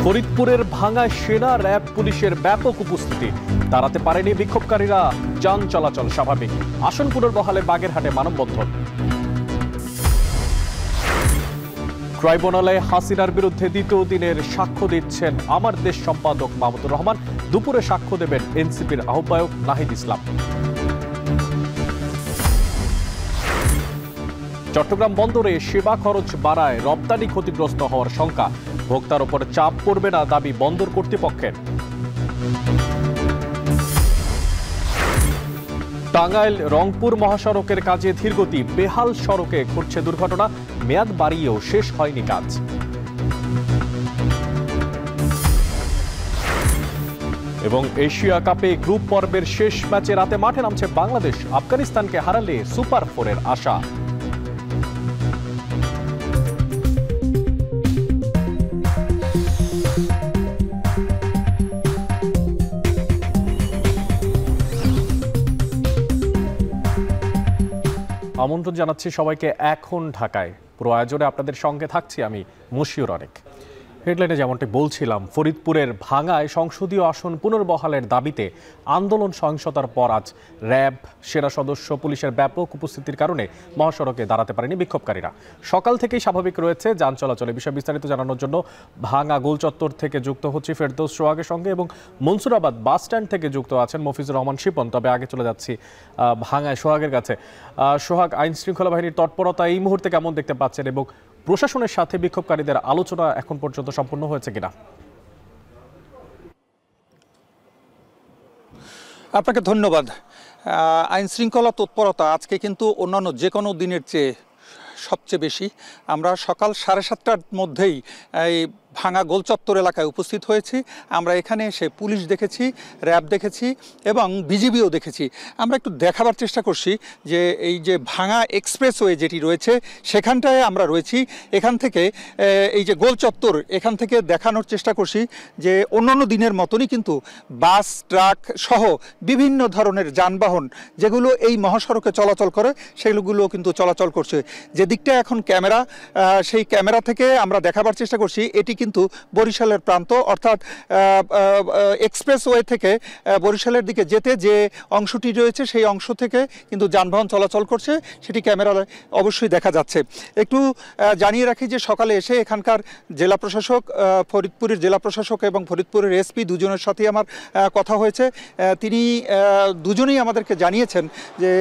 ফরিদপুরের ভাঙায় সেনা র্যাব পুলিশের ব্যাপক উপস্থিতি, দাঁড়াতে পারেনি বিক্ষোভকারীরা, যান চলাচল স্বাভাবিক। আসন পুনর্বহালে বাগেরহাটে মানববন্ধন। ট্রাইব্যুনালে হাসিনার বিরুদ্ধে দ্বিতীয় দিনের সাক্ষ্য দিচ্ছেন আমার দেশ সম্পাদক মাহমুদুর রহমান। দুপুরে সাক্ষ্য দেবেন এনসিপির আহ্বায়ক নাহিদ ইসলাম। চট্টগ্রাম বন্দরে সেবা খরচ বাড়ায় রপ্তানি ক্ষতিগ্রস্ত হওয়ার শঙ্কা, ভোক্তার ওপর চাপ পড়বে না দাবি বন্দর কর্তৃপক্ষের। টাঙ্গাইল রংপুর মহাসড়কের কাজে ধীরগতি, বেহাল সড়কে ঘটছে দুর্ঘটনা, মেয়াদ বাড়িয়েও শেষ হয়নি কাজ। এবং এশিয়া কাপে গ্রুপ পর্বের শেষ ম্যাচে রাতে মাঠে নামছে বাংলাদেশ, আফগানিস্তানকে হারালে সুপার ফোরের আশা। আমন্ত্রণ জানাচ্ছি সবাইকে এখন ঢাকায়। পুরো আয়োজনে আপনাদের সঙ্গে থাকছি আমি মশিউর অনেক। হেডলাইনে যেমনটি বলছিলাম, ফরিদপুরের ভাঙায় সংসদীয় আসন পুনর্বহালের দাবিতে আন্দোলন সহিংসতার পর আজ র্যাব, সেনা সদস্য, পুলিশের ব্যাপক উপস্থিতির কারণে মহাসড়কে দাঁড়াতে পারেনি বিক্ষোভকারীরা। সকাল থেকেই স্বাভাবিক রয়েছে যান চলাচলে। বিষয়ে বিস্তারিত জানানোর জন্য ভাঙা গোলচত্বর থেকে যুক্ত হচ্ছে ফেরদৌস সোহাগের সঙ্গে এবং মনসুরাবাদ বাস স্ট্যান্ড থেকে যুক্ত আছেন মফিজুর রহমান শিপন। তবে আগে চলে যাচ্ছি ভাঙায় সোহাগের কাছে। সোহাগ, আইন শৃঙ্খলা বাহিনীর তৎপরতা এই মুহূর্তে কেমন দেখতে পাচ্ছেন এবং প্রশাসনের সাথে বিক্ষোভকারীদের আলোচনা এখন পর্যন্ত সম্পূর্ণ হয়েছে কিনা? আপনাকে ধন্যবাদ। আইন শৃঙ্খলা তৎপরতা আজকে কিন্তু অন্যান্য যে কোনো দিনের চেয়ে সবচেয়ে বেশি। আমরা সকাল 7:30টার মধ্যেই এই ভাঙা গোলচত্বর এলাকায় উপস্থিত হয়েছি। আমরা এখানে এসে পুলিশ দেখেছি, র্যাব দেখেছি এবং বিজিবিও দেখেছি। আমরা একটু দেখাবার চেষ্টা করছি যে এই যে ভাঙা এক্সপ্রেসওয়ে যেটি রয়েছে সেখানটায় আমরা রয়েছি। এখান থেকে এই যে গোলচত্বর, এখান থেকে দেখানোর চেষ্টা করছি যে অন্যান্য দিনের মতনই কিন্তু বাস, ট্রাক সহ বিভিন্ন ধরনের যানবাহন যেগুলো এই মহাসড়কে চলাচল করে সেগুলো কিন্তু চলাচল করছে। যে দিকটা এখন ক্যামেরা, সেই ক্যামেরা থেকে আমরা দেখাবার চেষ্টা করছি এটি কিন্তু বরিশালের প্রান্ত, অর্থাৎ এক্সপ্রেসওয়ে থেকে বরিশালের দিকে যেতে যে অংশটি রয়েছে সেই অংশ থেকে কিন্তু যানবাহন চলাচল করছে, সেটি ক্যামেরায় অবশ্যই দেখা যাচ্ছে। একটু জানিয়ে রাখি যে সকালে এসে এখানকার জেলা প্রশাসক, ফরিদপুরের জেলা প্রশাসক এবং ফরিদপুরের এসপি দুজনের সাথেই আমার কথা হয়েছে। তিনি দুজনেই আমাদেরকে জানিয়েছেন যে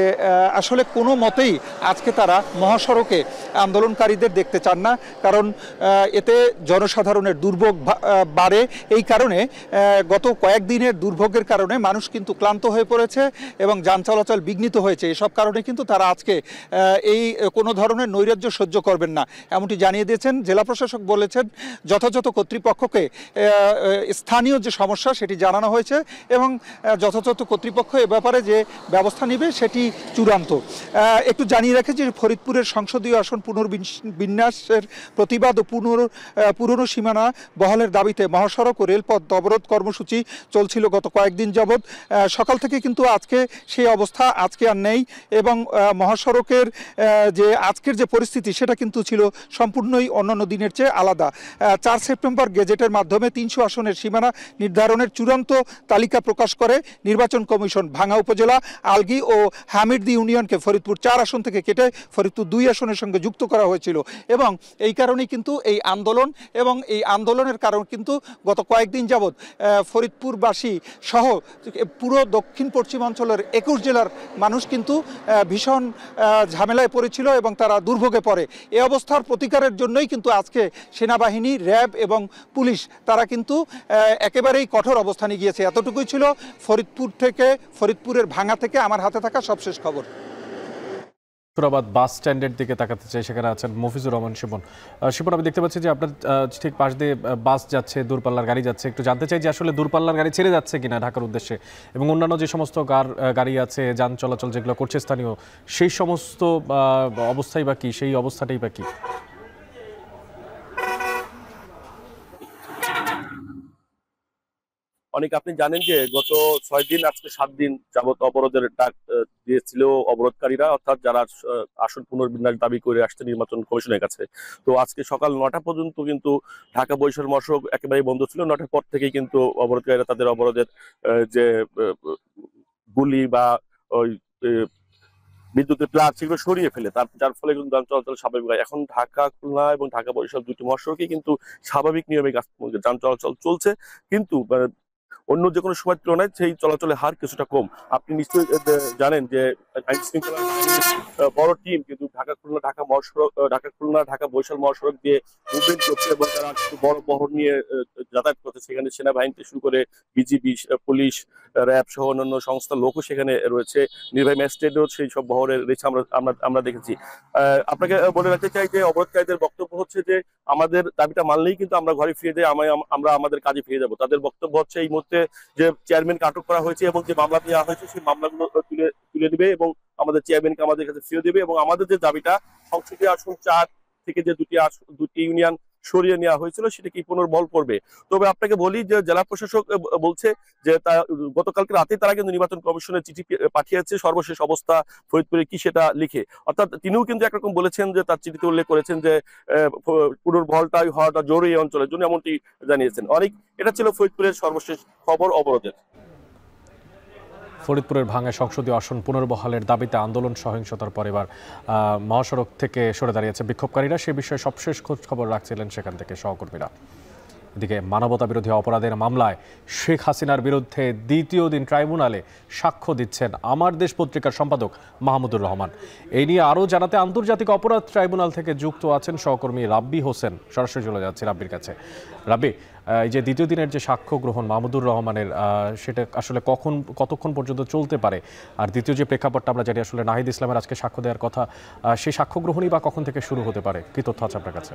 আসলে কোনো মতেই আজকে তারা মহাসড়কে আন্দোলনকারীদের দেখতে চান না, কারণ এতে জনসাধারণের দুর্ভোগ বাড়ে। এই কারণে গত কয়েকদিনের দুর্ভোগের কারণে মানুষ কিন্তু ক্লান্ত হয়ে পড়েছে এবং যান চলাচল বিঘ্নিত হয়েছে। এসব কারণে কিন্তু তারা আজকে এই কোনো ধরনের নৈরাজ্য সহ্য করবেন না এমনটি জানিয়ে দিয়েছেন। জেলা প্রশাসক বলেছেন যথাযথ কর্তৃপক্ষকে স্থানীয় যে সমস্যা সেটি জানানো হয়েছে এবং যথাযথ কর্তৃপক্ষ এ ব্যাপারে যে ব্যবস্থা নেবে সেটি চূড়ান্ত। একটু জানিয়ে রাখে যে ফরিদপুরের সংসদীয় আসন পুনর্বিন্যাসের প্রতিবাদ ও পুরনো সীমানা বহালের দাবিতে মহাসড়ক ও রেলপথ অবরোধ কর্মসূচি চলছিল গত কয়েকদিন যাবৎ। সকাল থেকে কিন্তু আজকে সেই অবস্থা আজকে আর নেই এবং মহাসড়কের যে আজকের যে পরিস্থিতি সেটা কিন্তু ছিল সম্পূর্ণই অন্যান্য দিনের চেয়ে আলাদা। 4 সেপ্টেম্বর গেজেটের মাধ্যমে 300 আসনের সীমানা নির্ধারণের চূড়ান্ত তালিকা প্রকাশ করে নির্বাচন কমিশন। ভাঙা উপজেলা আলগি ও হামিরদি ইউনিয়নকে ফরিদপুর 4 আসন থেকে কেটে ফরিদপুর 2 আসনের সঙ্গে যুক্ত করা হয়েছিল এবং এই কারণেই কিন্তু এই আন্দোলন এবং এই আন্দোলনের কারণ কিন্তু গত কয়েকদিন যাবৎ ফরিদপুরবাসী সহ পুরো দক্ষিণ পশ্চিমাঞ্চলের 21 জেলার মানুষ কিন্তু ভীষণ ঝামেলায় পড়েছিল এবং তারা দুর্ভোগে পড়ে। এই অবস্থার প্রতিকারের জন্যই কিন্তু আজকে সেনাবাহিনী, র্যাব এবং পুলিশ তারা কিন্তু একেবারেই কঠোর অবস্থানে গিয়েছে। এতটুকুই ছিল ফরিদপুরের ভাঙা থেকে আমার হাতে থাকা সবশেষ খবর। বাস স্ট্যান্ডের দিকে তাকাতে চাই, সেখানে আছেন মফিজুর রহমান শিপন। শিপন, আমি দেখতে পাচ্ছি যে আপনার ঠিক পাশ দিয়ে বাস যাচ্ছে, দূরপাল্লার গাড়ি যাচ্ছে। একটু জানতে চাই যে আসলে দূরপাল্লার গাড়ি ছেড়ে যাচ্ছে কিনা ঢাকার উদ্দেশ্যে এবং অন্যান্য যে সমস্ত গাড়ি আছে, যান চলাচল যেগুলো করছে স্থানীয়, সেই সমস্ত অবস্থাই বা কি, সেই অবস্থাটাই বা কি? অনেক আপনি জানেন যে গত 6 দিন আজকে 7 দিন যাবত অবরোধের ডাক দিয়েছিল অবরোধকারীরা, অর্থাৎ যারা আসন পুনর্বিন্যাস দাবি করে আসছে নির্বাচন কমিশনের কাছে। তো আজকে সকাল 9টা পর্যন্ত কিন্তু ঢাকা বরিশাল মহাসড়ক একেবারেই বন্ধ ছিল। 9টার পর থেকেই কিন্তু অবরোধকারীরা তাদের অবরোধের যে গুলি বা ওই বিদ্যুতের প্লাগ সেগুলো সরিয়ে ফেলে, যার ফলে কিন্তু যান চলাচল স্বাভাবিক হয়। এখন ঢাকা খুলনা এবং ঢাকা বরিশাল দুটি মহাসড়কে কিন্তু স্বাভাবিক নিয়মে যান চলাচল চলছে, কিন্তু অন্য যে কোনো সময়ের তুলনায় সেই চলাচলের হার কিছুটা কম। আপনি নিশ্চয়ই জানেন যে আইন শৃঙ্খলা বড় টিম কিন্তু ঢাকা খুলনা ঢাকা বরিশাল মহাসড়ক দিয়ে মুভমেন্ট করছে এবং তারা বড় বহর নিয়ে যাতায়াত করছে। সেখানে সেনাবাহিনী থেকে শুরু করে বিজিবি, পুলিশ, র্যাব সহ অন্যান্য সংস্থার লোকও সেখানে রয়েছে। নির্বাহী ম্যাজিস্ট্রেটও সেই সব বহরের রয়েছে, আমরা দেখেছি। আপনাকে বলে রাখতে চাই যে অবরোধকারীদের বক্তব্য হচ্ছে যে আমাদের দাবিটা মানলেই কিন্তু আমরা ঘরে ফিরে যাই, আমরা আমাদের কাজে ফিরে যাব। তাদের বক্তব্য হচ্ছে এই মুহূর্তে যে চেয়ারম্যানকে আটক করা হয়েছে এবং যে মামলা দেওয়া হয়েছে সেই মামলাগুলো তুলে দিবে এবং আমাদের চেয়ারম্যানকে আমাদের কাছে ফিরে দেবে, এবং আমাদের যে দাবিটা সংসদীয় আসন 4 থেকে যে দুটি ইউনিয়ন সরিয়ে নেওয়া হয়েছিল সেটাকে পুনর্বল করবে। তবে আপনাকে বলি যে জেলা প্রশাসক বলছে যে গতকালকে রাতে তারা কিন্তু নির্বাচন কমিশনের চিঠি পাঠিয়েছে সর্বশেষ অবস্থা ফরিদপুরে কি সেটা লিখে। অর্থাৎ তিনিও কিন্তু একরকম বলেছেন যে তার চিঠিতে উল্লেখ করেছেন যে পুনর্বলটাই হওয়াটা জরুরি অঞ্চলের জন্য, এমনটি জানিয়েছেন। অনেক এটা ছিল ফরিদপুরের সর্বশেষ খবর অবরোধের। ফরিদপুরের ভাঙা সংসদীয় আসন পুনর্বহালের দাবিতে আন্দোলন সহিংসতার পর এবার মহাসড়ক থেকে সরে দাঁড়িয়েছে বিক্ষোভকারীরা। সে বিষয়ে সবশেষ খোঁজ খবর রাখছিলেন সেখান থেকে সহকর্মীরা। এদিকে মানবতা বিরোধী অপরাধের মামলায় শেখ হাসিনার বিরুদ্ধে দ্বিতীয় দিন ট্রাইব্যুনালে সাক্ষ্য দিচ্ছেন আমার দেশ পত্রিকার সম্পাদক মাহমুদুর রহমান। এই নিয়ে আরও জানাতে আন্তর্জাতিক অপরাধ ট্রাইব্যুনাল থেকে যুক্ত আছেন সহকর্মী রাব্বি হোসেন। সরাসরি চলে যাচ্ছে রাব্বির কাছে। রাব্বি, এই যে দ্বিতীয় দিনের যে সাক্ষ্য গ্রহণ মাহমুদুর রহমানের, সেটা আসলে কতক্ষণ পর্যন্ত চলতে পারে? আর দ্বিতীয় যে প্রেক্ষাপটটা আমরা জানি আসলে নাহিদ ইসলামের আজকে সাক্ষ্য দেওয়ার কথা, সেই সাক্ষ্য গ্রহণই বা কখন থেকে শুরু হতে পারে? কি তথ্য আছে আপনার কাছে?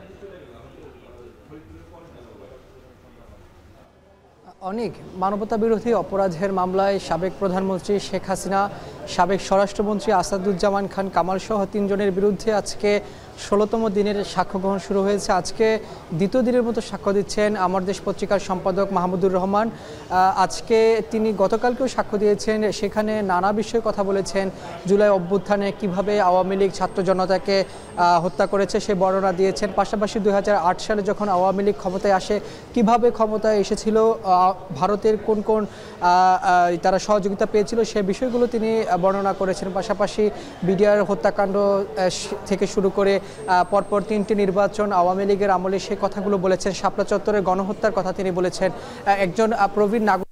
অনেক মানবতা বিরোধী অপরাধের মামলায় সাবেক প্রধানমন্ত্রী শেখ হাসিনা, সাবেক স্বরাষ্ট্রমন্ত্রী আসাদুজ্জামান খান কামাল সহ 3 জনের বিরুদ্ধে আজকে 16তম দিনের সাক্ষ্য গ্রহণ শুরু হয়েছে। আজকে দ্বিতীয় দিনের মতো সাক্ষ্য দিচ্ছেন আমার দেশ পত্রিকার সম্পাদক মাহমুদুর রহমান। আজকে তিনি গতকালকেও সাক্ষ্য দিয়েছেন, সেখানে নানা বিষয়ে কথা বলেছেন। জুলাই অভ্যুত্থানে কিভাবে আওয়ামী লীগ ছাত্র জনতাকে হত্যা করেছে সে বর্ণনা দিয়েছেন। পাশাপাশি 2008 সালে যখন আওয়ামী লীগ ক্ষমতায় আসে কিভাবে ক্ষমতায় এসেছিল, ভারতের কোন কোন তারা সহযোগিতা পেয়েছিল সে বিষয়গুলো তিনি বর্ণনা করেছেন। পাশাপাশি বিডিআর হত্যাকাণ্ড থেকে শুরু করে পরপর 3টি নির্বাচন আওয়ামী লীগের আমলে সে কথাগুলো বলেছেন। শাপলা চত্বরের গণহত্যার কথা তিনি বলেছেন। একজন প্রবীণ নাগরিক,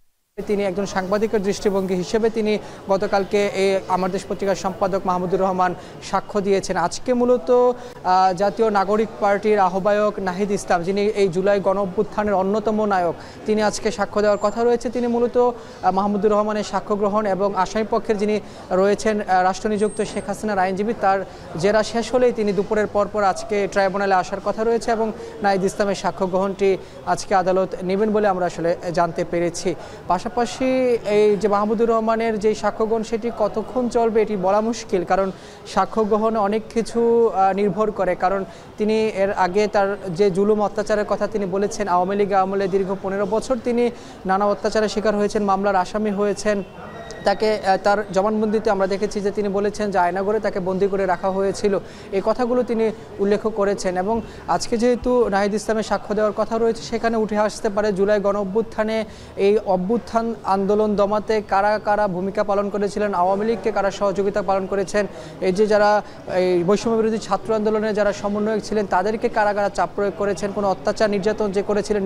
তিনি একজন সাংবাদিকের দৃষ্টিভঙ্গি হিসেবে তিনি গতকালকে এই আমার দেশ পত্রিকার সম্পাদক মাহমুদুর রহমান সাক্ষ্য দিয়েছেন। আজকে মূলত জাতীয় নাগরিক পার্টির আহ্বায়ক নাহিদ ইসলাম, যিনি এই জুলাই গণ অভ্যুত্থানের অন্যতম নায়ক, তিনি আজকে সাক্ষ্য দেওয়ার কথা রয়েছে। তিনি মূলত মাহমুদুর রহমানের সাক্ষ্য গ্রহণ এবং আসামি পক্ষের যিনি রয়েছেন রাষ্ট্রনিযুক্ত শেখ হাসিনার আইনজীবী, তার জেরা শেষ হলেই তিনি দুপুরের পরপর আজকে ট্রাইব্যুনালে আসার কথা রয়েছে এবং নাহিদ ইসলামের সাক্ষ্য গ্রহণটি আজকে আদালত নেবেন বলে আমরা আসলে জানতে পেরেছি। পাশাপাশি এই যে মাহমুদুর রহমানের যে সাক্ষ্যগ্রহণ সেটি কতক্ষণ চলবে এটি বলা মুশকিল, কারণ সাক্ষ্যগ্রহণে অনেক কিছু নির্ভর করে। কারণ তিনি এর আগে তার যে জুলুম অত্যাচারের কথা তিনি বলেছেন, আওয়ামী লীগ আমলে দীর্ঘ 15 বছর তিনি নানা অত্যাচারের শিকার হয়েছেন, মামলার আসামি হয়েছেন। তাকে তার জবানবন্দিতে আমরা দেখেছি যে তিনি বলেছেন যে আয়নাঘরে তাকে বন্দি করে রাখা হয়েছিল। এই কথাগুলো তিনি উল্লেখ করেছেন। এবং আজকে যেহেতু নাহিদ ইসলামের সাক্ষ্য দেওয়ার কথা রয়েছে, সেখানে উঠে আসতে পারে জুলাই গণ অভ্যুত্থানে এই অভ্যুত্থান আন্দোলন দমাতে কারা কারা ভূমিকা পালন করেছিলেন, আওয়ামী লীগকে কারা সহযোগিতা পালন করেছেন, এই যে যারা এই বৈষম্য বিরোধী ছাত্র আন্দোলনে যারা সমন্বয়ক ছিলেন তাদেরকে কারা কারা চাপ প্রয়োগ করেছেন, কোনো অত্যাচার নির্যাতন যে করেছিলেন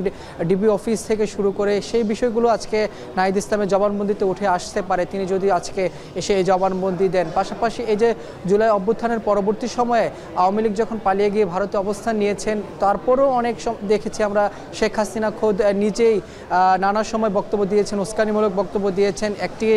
ডিবি অফিস থেকে শুরু করে, সেই বিষয়গুলো আজকে নাহিদ ইসলামের জবানবন্দিতে উঠে আসতে পারে তিনি যদি আজকে এসে এই জবানবন্দি দেন। পাশাপাশি এই যে জুলাই অভ্যুত্থানের পরবর্তী সময়ে আওয়ামী লীগ যখন পালিয়ে গিয়ে ভারতে অবস্থান নিয়েছেন, তারপরেও অনেক দেখেছি আমরা শেখ হাসিনা খোদ নিজেই নানা সময় বক্তব্য দিয়েছেন, উস্কানিমূলক বক্তব্য দিয়েছেন। একটি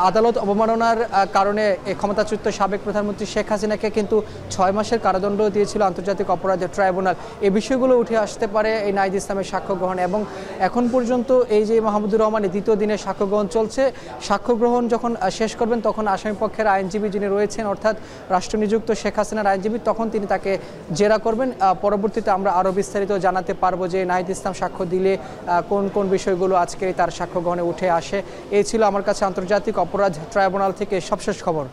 আদালত অবমাননার কারণে ক্ষমতাচ্যুত সাবেক প্রধানমন্ত্রী শেখ হাসিনাকে কিন্তু 6 মাসের কারাদণ্ড দিয়েছিল আন্তর্জাতিক অপরাধের ট্রাইব্যুনাল। এই বিষয়গুলো উঠে আসতে পারে এই নাহিদ ইসলামের সাক্ষ্য গ্রহণ। এবং এখন পর্যন্ত এই যে মাহমুদুর রহমানের দ্বিতীয় দিনের সাক্ষ্য গ্রহণ চলছে, সাক্ষ্য গ্রহণ যখন শেষ করবেন তখন আসামিপক্ষের আইনজীবী যিনি রয়েছেন অর্থাৎ রাষ্ট্রনিযুক্ত শেখ হাসিনার আইনজীবী তখন তিনি তাকে জেরা করবেন। পরবর্তীতে আমরা আরও বিস্তারিত জানাতে পারবো যে নাহিদ ইসলাম সাক্ষ্য দিলে কোন কোন বিষয়গুলো আজকে তার সাক্ষ্য গ্রহণে উঠে আসে। এই ছিল আমার কাছে আন্তর্জাতিক অপরাধ ট্রাইব্যুনাল থেকে সবশেষ খবর।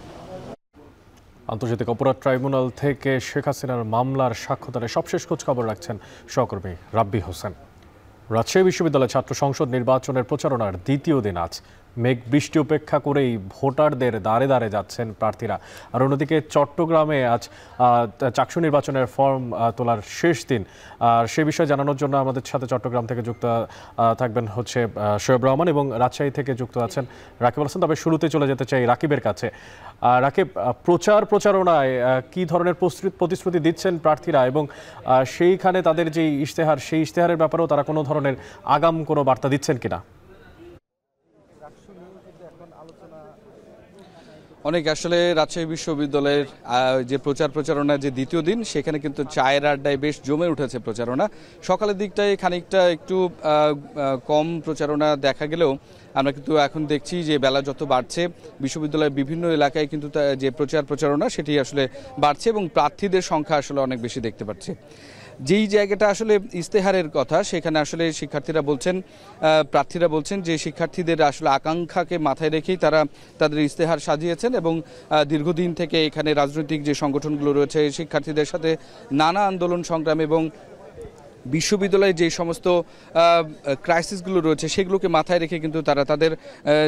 আন্তর্জাতিক অপরাধ ট্রাইব্যুনাল থেকে শেখ হাসিনার মামলার সাক্ষ্যদানের সবশেষ খোঁজ খবর রাখছেন সহকর্মী রাব্বি হোসেন। রাজশাহী বিশ্ববিদ্যালয় ছাত্র সংসদ নির্বাচনের প্রচারণার দ্বিতীয় দিন আজ। মেঘ বৃষ্টি উপেক্ষা করেই ভোটারদের দ্বারে দ্বারে যাচ্ছেন প্রার্থীরা। আর অন্যদিকে চট্টগ্রামে আজ চাকসু নির্বাচনের ফর্ম তোলার শেষ দিন। আর সে বিষয়ে জানানোর জন্য আমাদের সাথে চট্টগ্রাম থেকে যুক্ত থাকবেন হচ্ছে শোয়েব রহমান এবং রাজশাহী থেকে যুক্ত আছেন রাকিব হাসান। তবে শুরুতে চলে যেতে চাই রাকিবের কাছে। রাকিব, প্রচারণায় কি ধরনের প্রতিশ্রুতি দিচ্ছেন প্রার্থীরা এবং সেইখানে তাদের যে ইশতেহার সেই ইশতেহারের ব্যাপারেও তারা কোনো ধরনের আগাম কোনো বার্তা দিচ্ছেন কিনা? অনেক আসলে রাজশাহী বিশ্ববিদ্যালয়ের যে প্রচারণার যে দ্বিতীয় দিন সেখানে কিন্তু চায়ের আড্ডায় বেশ জমে উঠেছে প্রচারণা। সকালের দিকটায় খানিকটা একটু কম প্রচারণা দেখা গেলেও আমরা কিন্তু এখন দেখছি যে বেলা যত বাড়ছে বিশ্ববিদ্যালয়ের বিভিন্ন এলাকায় কিন্তু যে প্রচারণা সেটি আসলে বাড়ছে এবং প্রার্থীদের সংখ্যা আসলে অনেক বেশি দেখতে পাচ্ছি। যেই জায়গাটা আসলে ইস্তেহারের কথা সেখানে আসলে প্রার্থীরা বলছেন যে শিক্ষার্থীদের আসলে আকাঙ্ক্ষাকে মাথায় রেখেই তারা তাদের ইস্তেহার সাজিয়েছেন এবং দীর্ঘদিন থেকে এখানে রাজনৈতিক যে সংগঠনগুলো রয়েছে শিক্ষার্থীদের সাথে নানা আন্দোলন সংগ্রাম এবং বিশ্ববিদ্যালয়ে যে সমস্ত ক্রাইসিসগুলো রয়েছে সেগুলোকে মাথায় রেখে কিন্তু তারা তাদের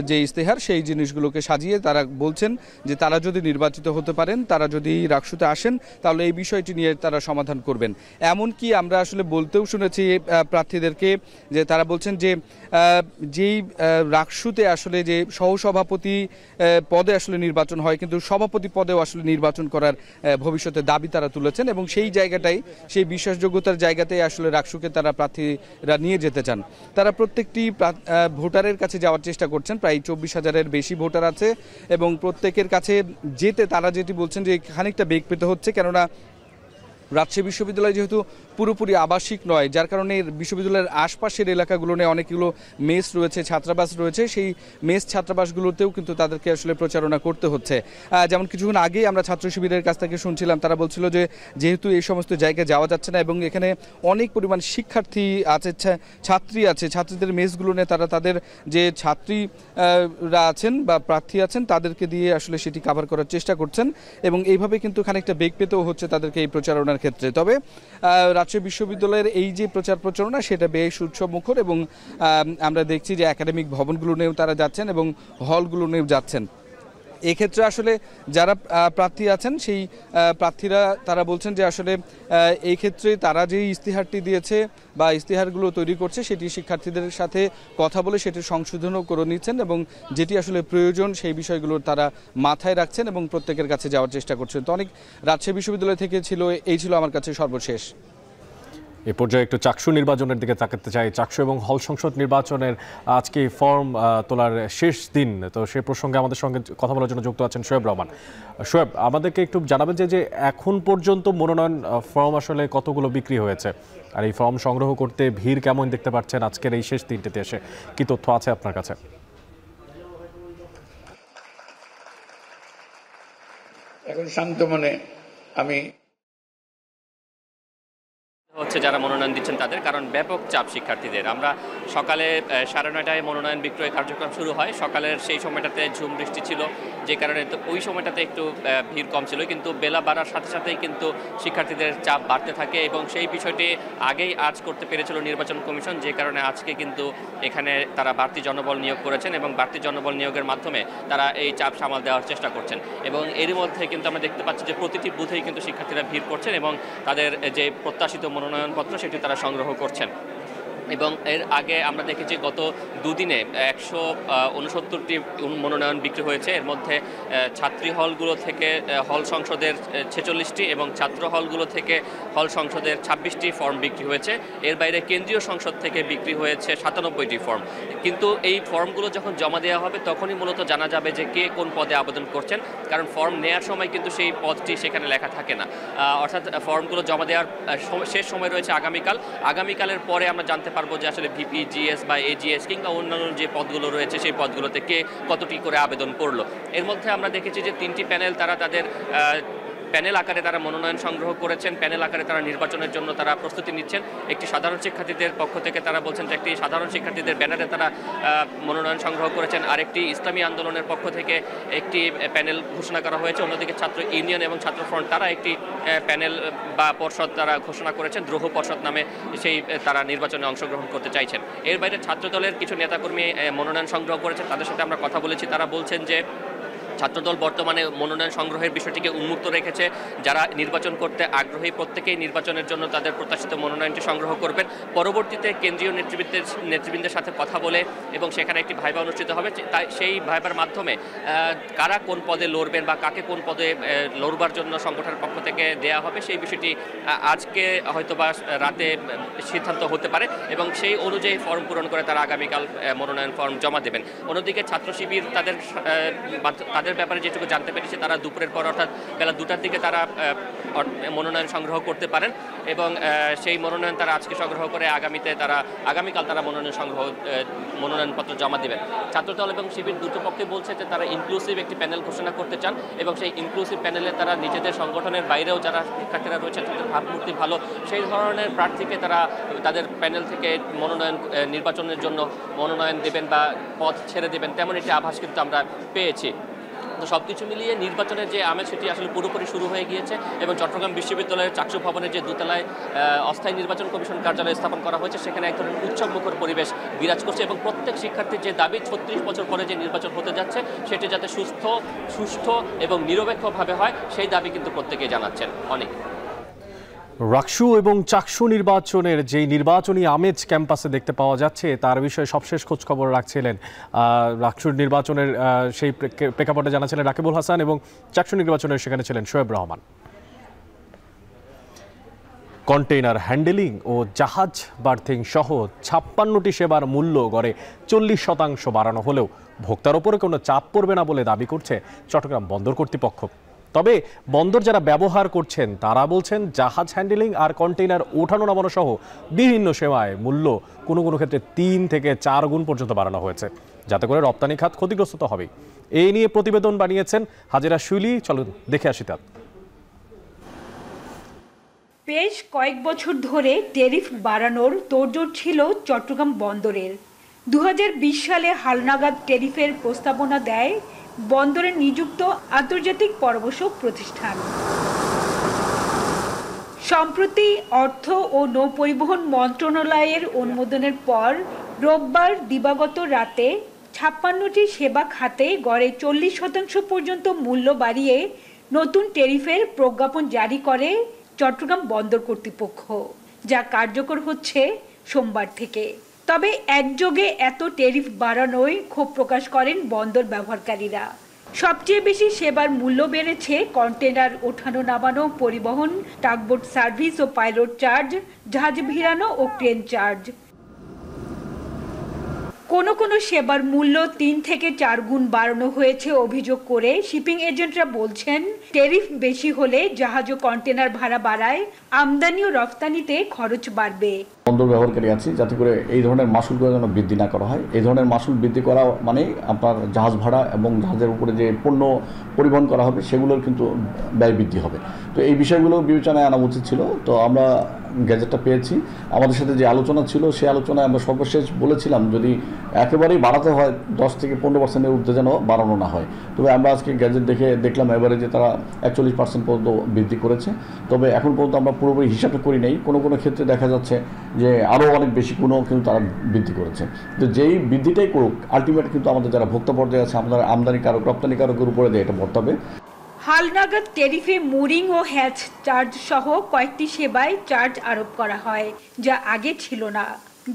যে ইস্তেহার সেই জিনিসগুলোকে সাজিয়ে তারা বলছেন যে তারা যদি নির্বাচিত হতে পারেন, তারা যদি রাকসুতে আসেন তাহলে এই বিষয়টি নিয়ে তারা সমাধান করবেন। এমনকি আমরা আসলে বলতেও শুনেছি প্রার্থীদেরকে যে তারা বলছেন যে যেই রাকসুতে আসলে যে সহসভাপতি পদে আসলে নির্বাচন হয় কিন্তু সভাপতি পদেও আসলে নির্বাচন করার ভবিষ্যতে দাবি তারা তুলেছেন এবং সেই জায়গাটাই সেই বিশ্বাসযোগ্যতার জায়গাতেই আসলে রাকসুকে তারা প্রার্থীরা নিয়ে যেতে চান। তারা প্রত্যেকটি ভোটারের কাছে যাওয়ার চেষ্টা করছেন। প্রায় 24,000-এর বেশি ভোটার আছে এবং প্রত্যেকের কাছে যেতে তারা যেটি বলছেন যে খানিকটা বেগ পেতে হচ্ছে, কেননা রাজশাহী বিশ্ববিদ্যালয় যেহেতু পুরোপুরি আবাসিক নয়, যার কারণে বিশ্ববিদ্যালয়ের আশপাশের এলাকাগুলো নিয়ে অনেকগুলো মেস রয়েছে, ছাত্রাবাস রয়েছে। সেই মেস ছাত্রাবাসগুলোতেও কিন্তু তাদেরকে আসলে প্রচারণা করতে হচ্ছে। যেমন কিছুক্ষণ আগেই আমরা ছাত্র শিবিরের কাছ থেকে শুনছিলাম, তারা বলছিল যে যেহেতু এই সমস্ত জায়গায় যাওয়া যাচ্ছে না এবং এখানে অনেক পরিমাণ শিক্ষার্থী আছে, ছাত্রী আছে, ছাত্রীদের মেসগুলো নিয়ে তারা তাদের যে ছাত্রীরা আছেন বা প্রার্থী আছেন তাদেরকে দিয়ে আসলে সেটি কাভার করার চেষ্টা করছেন এবং এইভাবে কিন্তু খানিকটা বেগ পেতেও হচ্ছে তাদেরকে এই প্রচারণার ক্ষেত্রে। তবে রাজশাহী বিশ্ববিদ্যালয়ের এই যে প্রচারণা সেটা বেশ উৎসবমুখর এবং আমরা দেখছি যে একাডেমিক ভবনগুলো নিয়েও তারা যাচ্ছেন এবং হলগুলো নিয়েও যাচ্ছেন। এক্ষেত্রে আসলে যারা প্রার্থী আছেন সেই প্রার্থীরা তারা বলছেন যে আসলে এই ক্ষেত্রে তারা যে ইস্তেহারটি দিয়েছে বা ইস্তেহারগুলো তৈরি করছে সেটি শিক্ষার্থীদের সাথে কথা বলে সেটি সংশোধনও করে নিচ্ছেন এবং যেটি আসলে প্রয়োজন সেই বিষয়গুলো তারা মাথায় রাখছেন এবং প্রত্যেকের কাছে যাওয়ার চেষ্টা করছেন। তো অনেক রাজশাহী বিশ্ববিদ্যালয় থেকে এই ছিল আমার কাছে সর্বশেষ। এ পর্যায়ে একটু চাকসু নির্বাচনের দিকে তাকাতে চাই। চাকসু এবং হল সংসদ নির্বাচনের আজকে ফর্ম তোলার শেষ দিন, তো সে প্রসঙ্গে আমাদের সঙ্গে কথা বলার জন্য যুক্ত আছেন শোয়েব রহমান। শোয়েব, আমাদেরকে একটু জানাবেন যে এখন পর্যন্ত মনোনয়ন ফর্ম আসলে কতগুলো বিক্রি হয়েছে আর এই ফর্ম সংগ্রহ করতে ভিড় কেমন দেখতে পাচ্ছেন আজকের এই শেষ দিনটিতে এসে, কি তথ্য আছে আপনার কাছে? এখন শান্ত মনে আমি হচ্ছে যারা মনোনয়ন দিচ্ছেন তাদের, কারণ ব্যাপক চাপ শিক্ষার্থীদের। আমরা সকালে 9:30টায় মনোনয়ন বিক্রয় কার্যক্রম শুরু হয়। সকালের সেই সময়টাতে ঝুম বৃষ্টি ছিল, যে কারণে তো ওই সময়টাতে একটু ভিড় কম ছিল, কিন্তু বেলা বাড়ার সাথে সাথেই কিন্তু শিক্ষার্থীদের চাপ বাড়তে থাকে এবং সেই বিষয়টি আগেই আজ করতে পেরেছিল নির্বাচন কমিশন, যে কারণে আজকে কিন্তু এখানে তারা বাড়তি জনবল নিয়োগ করেছেন এবং বাড়তি জনবল নিয়োগের মাধ্যমে তারা এই চাপ সামাল দেওয়ার চেষ্টা করছেন এবং এরই মধ্যে কিন্তু আমরা দেখতে পাচ্ছি যে প্রতিটি বুথেই কিন্তু শিক্ষার্থীরা ভিড় করছেন এবং তাদের যে প্রত্যাশিত মনোনয়নপত্র সেটি তারা সংগ্রহ করছেন। এবং এর আগে আমরা দেখেছি গত দুদিনে 169টি মনোনয়ন বিক্রি হয়েছে। এর মধ্যে ছাত্রী হলগুলো থেকে হল সংসদের 46টি এবং ছাত্র হলগুলো থেকে হল সংসদের 26টি ফর্ম বিক্রি হয়েছে। এর বাইরে কেন্দ্রীয় সংসদ থেকে বিক্রি হয়েছে 97টি ফর্ম। কিন্তু এই ফর্মগুলো যখন জমা দেওয়া হবে তখনই মূলত জানা যাবে যে কে কোন পদে আবেদন করছেন, কারণ ফর্ম নেওয়ার সময় কিন্তু সেই পদটি সেখানে লেখা থাকে না। অর্থাৎ ফর্মগুলো জমা দেওয়ার শেষ সময় রয়েছে আগামীকালের পরে আমরা জানতে পারবো পারবো যে আসলে ভিপি, জিএস বা এজিএস কিংবা অন্যান্য যে পদগুলো রয়েছে সেই পদগুলোতে কে কতটি করে আবেদন করলো। এর মধ্যে আমরা দেখেছি যে 3টি প্যানেল তারা তাদের প্যানেল আকারে তারা মনোনয়ন সংগ্রহ করেছেন, প্যানেল আকারে তারা নির্বাচনের জন্য তারা প্রস্তুতি নিচ্ছেন। একটি সাধারণ শিক্ষার্থীদের পক্ষ থেকে তারা বলছেন যে একটি সাধারণ শিক্ষার্থীদের ব্যানারে তারা মনোনয়ন সংগ্রহ করেছেন, আরেকটি ইসলামী আন্দোলনের পক্ষ থেকে একটি প্যানেল ঘোষণা করা হয়েছে, অন্যদিকে ছাত্র ইউনিয়ন এবং ছাত্র ফ্রন্ট তারা একটি প্যানেল বা পর্ষদ তারা ঘোষণা করেছেন, দ্রোহ পর্ষদ নামে, সেই তারা নির্বাচনে অংশগ্রহণ করতে চাইছেন। এর বাইরে ছাত্রদলের কিছু নেতাকর্মী মনোনয়ন সংগ্রহ করেছেন, তাদের সাথে আমরা কথা বলেছি। তারা বলছেন যে ছাত্রদল বর্তমানে মনোনয়ন সংগ্রহের বিষয়টিকে উন্মুক্ত রেখেছে, যারা নির্বাচন করতে আগ্রহী প্রত্যেকেই নির্বাচনের জন্য তাদের প্রত্যাশিত মনোনয়নটি সংগ্রহ করবেন। পরবর্তীতে কেন্দ্রীয় নেতৃবৃন্দের সাথে কথা বলে এবং সেখানে একটি ভাইবা অনুষ্ঠিত হবে, তাই সেই ভাইবার মাধ্যমে কারা কোন পদে লড়বেন বা কাকে কোন পদে লড়বার জন্য সংগঠনের পক্ষ থেকে দেয়া হবে সেই বিষয়টি আজকে হয়তোবা রাতে সিদ্ধান্ত হতে পারে এবং সেই অনুযায়ী ফর্ম পূরণ করে তারা আগামীকাল মনোনয়ন ফর্ম জমা দেবেন। অন্যদিকে ছাত্র শিবির তাদের ব্যাপারে যেটুকু জানতে পেরেছি, তারা দুপুরের পর অর্থাৎ বেলা 2টার দিকে তারা মনোনয়ন সংগ্রহ করতে পারেন এবং সেই মনোনয়ন তারা আজকে সংগ্রহ করে আগামীকাল তারা মনোনয়নপত্র জমা দেবেন। ছাত্রদল এবং শিবির দুটো পক্ষে বলছে যে তারা ইনক্লুসিভ একটি প্যানেল ঘোষণা করতে চান এবং সেই ইনক্লুসিভ প্যানেলে তারা নিজেদের সংগঠনের বাইরেও যারা শিক্ষার্থীরা রয়েছে তাদের ভাবমূর্তি ভালো সেই ধরনের প্রার্থীকে তারা তাদের প্যানেল থেকে নির্বাচনের জন্য মনোনয়ন দেবেন বা পদ ছেড়ে দেবেন, তেমন একটি আভাস কিন্তু আমরা পেয়েছি। তো সব কিছু মিলিয়ে নির্বাচনের যে আমেজ সেটি আসলে পুরোপুরি শুরু হয়ে গিয়েছে এবং চট্টগ্রাম বিশ্ববিদ্যালয়ের চাকসু ভবনের যে দোতলায় অস্থায়ী নির্বাচন কমিশন কার্যালয় স্থাপন করা হয়েছে সেখানে এক ধরনের উৎসবমুখর পরিবেশ বিরাজ করছে এবং প্রত্যেক শিক্ষার্থীর যে দাবি 36 বছর পরে যে নির্বাচন হতে যাচ্ছে সেটি যাতে সুষ্ঠু এবং নিরপেক্ষভাবে হয় সেই দাবি কিন্তু প্রত্যেকেই জানাচ্ছেন। অনেক রাকসু এবং চাকসু নির্বাচনের যেই নির্বাচনী আমেজ ক্যাম্পাসে দেখতে পাওয়া যাচ্ছে তার বিষয়ে সবশেষ খোঁজখবর রাখছিলেন রাকসুর নির্বাচনের সেই প্রেক্ষাপটে জানাছিলেন রাকিবুল হাসান এবং চাকসু নির্বাচনের সেখানে ছিলেন শোয়েব রহমান। কন্টেইনার হ্যান্ডেলিং ও জাহাজ বার্থিং সহ 56টি সেবার মূল্য গড়ে 40% বাড়ানো হলেও ভোক্তার ওপরে কোনো চাপ পড়বে না বলে দাবি করছে চট্টগ্রাম বন্দর কর্তৃপক্ষ। তবে বন্দর যারা ব্যবহার করছেন তারা বলছেন জাহাজ হ্যান্ডেলিং আর কন্টেইনার ওঠানো নামানো সহ বিভিন্ন সেবায় মূল্য কোনো ক্ষেত্রে 3 থেকে 4 গুণ পর্যন্ত বাড়ানো হয়েছে, যাতে করে রপ্তানি খাত ক্ষতিগ্রস্ত তো হবেই। এই নিয়ে প্রতিবেদন বানিয়েছেন হাজেরা শুইলি, চলুন দেখে আসি তা। বেশ কয়েক বছর ধরে ট্যারিফ বাড়ানোর তোড়জোড় ছিল চট্টগ্রাম বন্দরের। 2020 সালে হালনাগাদ ট্যারিফের প্রস্তাবনা দেয় বন্দরে নিযুক্ত আন্তর্জাতিক পরামর্শক প্রতিষ্ঠান। সম্প্রতি অর্থ ও নৌপরিবহন মন্ত্রণালয়ের অনুমোদনের পর রোববার দিবাগত রাতে 56টি সেবা খাতে গড়ে 40% পর্যন্ত মূল্য বাড়িয়ে নতুন ট্যারিফের প্রজ্ঞাপন জারি করে চট্টগ্রাম বন্দর কর্তৃপক্ষ, যা কার্যকর হচ্ছে সোমবার থেকে। তবে একযোগে এত ট্যারিফ বাড়ানোয় ক্ষোভ প্রকাশ করেন বন্দর ব্যবহারকারীরা। সবচেয়ে বেশি সেবার মূল্য বেড়েছে কন্টেনার ওঠানো নামানো, পরিবহন, টাগবোট সার্ভিস ও পাইলট চার্জ, জাহাজ ভিড়ানো ও ক্রেন চার্জ। কোনো সেবার মূল্য 3 থেকে 4 গুণ বাড়ানো হয়েছে অভিযোগ করে শিপিং এজেন্টরা বলছেন, ট্যারিফ বেশি হলে জাহাজ ও কন্টেনার ভাড়া বাড়ায়, আমদানি ও রফতানিতে খরচ বাড়বে। বন্দর ব্যবহারকারী আছি যাতে করে এই ধরনের মাসুলগুলো যেন বৃদ্ধি না করা হয়। এই ধরনের মাসুল বৃদ্ধি করা মানে আপনার জাহাজ ভাড়া এবং জাহাজের উপরে যে পণ্য পরিবহন করা হবে সেগুলোর কিন্তু ব্যয় বৃদ্ধি হবে। তো এই বিষয়গুলো বিবেচনায় আনা উচিত ছিল। তো আমরা গ্যাজেটটা পেয়েছি, আমাদের সাথে যে আলোচনা ছিল সেই আলোচনায় আমরা সর্বশেষ বলেছিলাম যদি একেবারেই বাড়াতে হয় 10 থেকে 15% ঊর্ধ্বে যেন বাড়ানো না হয়। তবে আমরা আজকে গ্যাজেট দেখলাম এবারে যে তারা 41% পর্যন্ত বৃদ্ধি করেছে। তবে এখন পর্যন্ত আমরা পুরোপুরি হিসাবটা করি নাই, কোনো ক্ষেত্রে দেখা যাচ্ছে যে আরও অনেক বেশি কিন্তু তারা বৃদ্ধি করেছে। তো যেই বৃদ্ধিটাই করুক আলটিমেট কিন্তু আমাদের যারা ভোক্তা পর্যায়ে আছে আমাদের আমদানিকারক রপ্তানিকারকের উপরে দিয়ে এটা বর্তাবে। হালনাগাদ ট্যারিফে মুরিং ও হ্যাচ চার্জ সহ কয়েকটি সেবায় চার্জ আরোপ করা হয়, যা আগে ছিল না।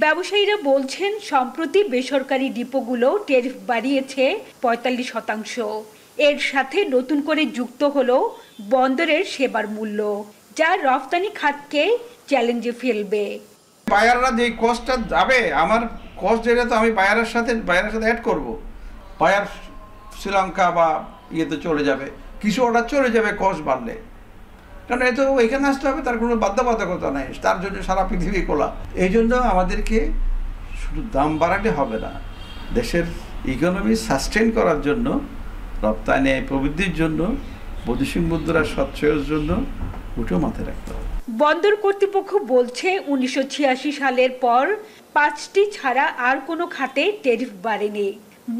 ব্যবসায়ীরা বলছেন সম্প্রতি বেসরকারি ডিপোগুলো ট্যারিফ বাড়িয়েছে 45%। এর সাথে নতুন করে যুক্ত হলো বন্দরের সেবার মূল্য, যা রফতানি খাতকে চ্যালেঞ্জে ফেলবে। বায়াররা যে কস্টটা যাবে, আমার কস্ট যেটা তো আমি বায়ারের সাথে অ্যাড করব। বায়ার শ্রীলঙ্কা বা ইয়েতে চলে যাবে, কিছু অর্ডার চলে যাবে কস্ট বাড়লে, কারণ এ তো এখানে আসতে হবে, তার কোনো বাধ্যবাধকতা নেই, তার জন্য সারা পৃথিবী খোলা। এই জন্য আমাদেরকে শুধু দাম বাড়ালে হবে না, দেশের ইকোনমি সাস্টেন করার জন্য, রপ্তানি প্রবৃদ্ধির জন্য, বৈদেশিক মুদ্রা সঞ্চয়ের জন্য ওটাও মাথায় রাখতে হবে। বন্দর কর্তৃপক্ষ বলছে 1986 সালের পর 5টি ছাড়া আর কোনো খাতে ট্যারিফ বাড়েনি।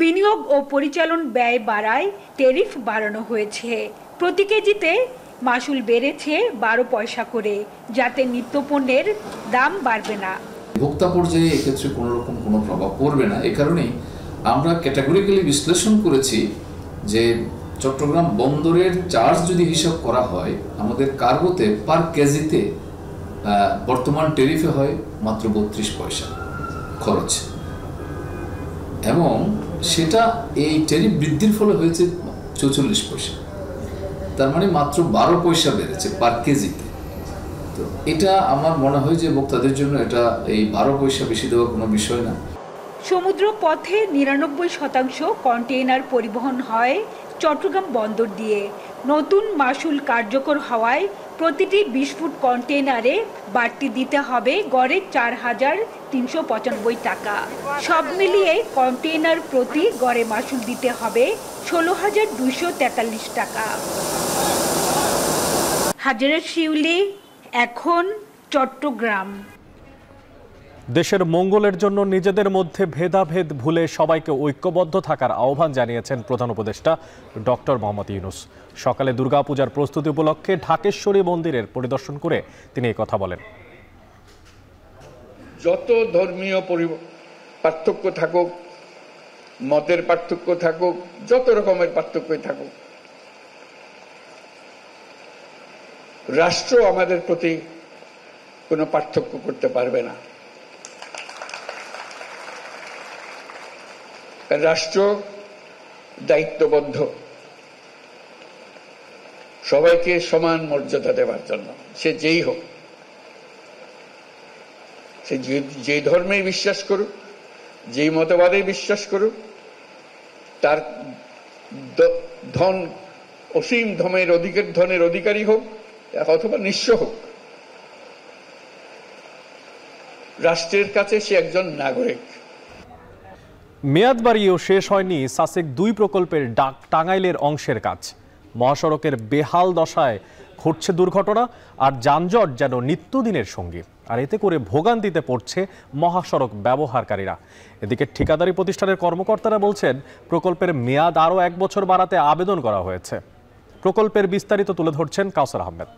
বিনিয়োগ ও পরিচালন ব্যয় বাড়ায় ট্যারিফ বাড়ানো হয়েছে। প্রতি কেজিতে মাসুল বেড়েছে 12 পয়সা করে, যাতে নিত্যপণ্যের দাম বাড়বে না। ভোক্তা পর্যায়ে এক্ষেত্রে কোনো রকম কোনো প্রভাব পড়বে না। এ কারণেই আমরা ক্যাটাগরিক্যালি বিশ্লেষণ করেছি যে চট্টগ্রাম বন্দরের চার্জ যদি হিসাব করা হয়, আমাদের কার্গোতে পার কেজিতে বর্তমান ট্যারিফে হয় মাত্র 32 পয়সা খরচ, এবং সেটা এই ট্যারিফ বৃদ্ধির ফলে হয়েছে 44 পয়সা। তার মানে মাত্র 12 পয়সা বেড়েছে পার কেজিতে। তো এটা আমার মনে হয় যে ভোক্তাদের জন্য এটা এই 12 পয়সা বেশি দেওয়ার কোনো বিষয় না। সমুদ্র পথে 99% কন্টেইনার পরিবহন হয় চট্টগ্রাম বন্দর দিয়ে। নতুন মাসুল কার্যকর হওয়ায় প্রতিটি 20 ফুট কন্টেইনারে বাড়তি দিতে হবে গড়ে 4,395 টাকা। সব মিলিয়ে কন্টেইনার প্রতি গড়ে মাসুল দিতে হবে 16,243 টাকা। হাজারা শিউলি, এখন চট্টগ্রাম। দেশের মঙ্গলের জন্য নিজেদের মধ্যে ভেদাভেদ ভুলে সবাইকে ঐক্যবদ্ধ থাকার আহ্বান জানিয়েছেন প্রধান উপদেষ্টা ডক্টর মোহাম্মদ ইউনূস। সকালে দুর্গাপূজার প্রস্তুতি উপলক্ষে ঢাকেশ্বরী মন্দিরের পরিদর্শন করে তিনি এই কথা বলেন। যত ধর্মীয় পার্থক্য থাকুক, মতের পার্থক্য থাকুক, যত রকমের পার্থক্যই থাকুক, রাষ্ট্র আমাদের প্রতি কোনো পার্থক্য করতে পারবে না। রাষ্ট্র দায়িত্ববদ্ধ সবাইকে সমান মর্যাদা দেওয়ার জন্য, সে যেই হোক, সে যে ধর্মে বিশ্বাস করুক, যেই মতবাদে বিশ্বাস করুক, তার ধন অসীম ধনের অধিকারী হোক অথবা নিঃস্ব হোক, রাষ্ট্রের কাছে সে একজন নাগরিক। মেয়াদ বাড়িয়েও শেষ হয়নি সাসেক 2 প্রকল্পের টাঙ্গাইলের অংশের কাজ। মহাসড়কের বেহাল দশায় ঘটছে দুর্ঘটনা, আর যানজট যেন নিত্যদিনের সঙ্গী। আর এতে করে ভোগান্তিতে পড়ছে মহাসড়ক ব্যবহারকারীরা। এদিকে ঠিকাদারি প্রতিষ্ঠানের কর্মকর্তারা বলছেন প্রকল্পের মেয়াদ আরও 1 বছর বাড়াতে আবেদন করা হয়েছে। প্রকল্পের বিস্তারিত তুলে ধরছেন Kausar Ahmed.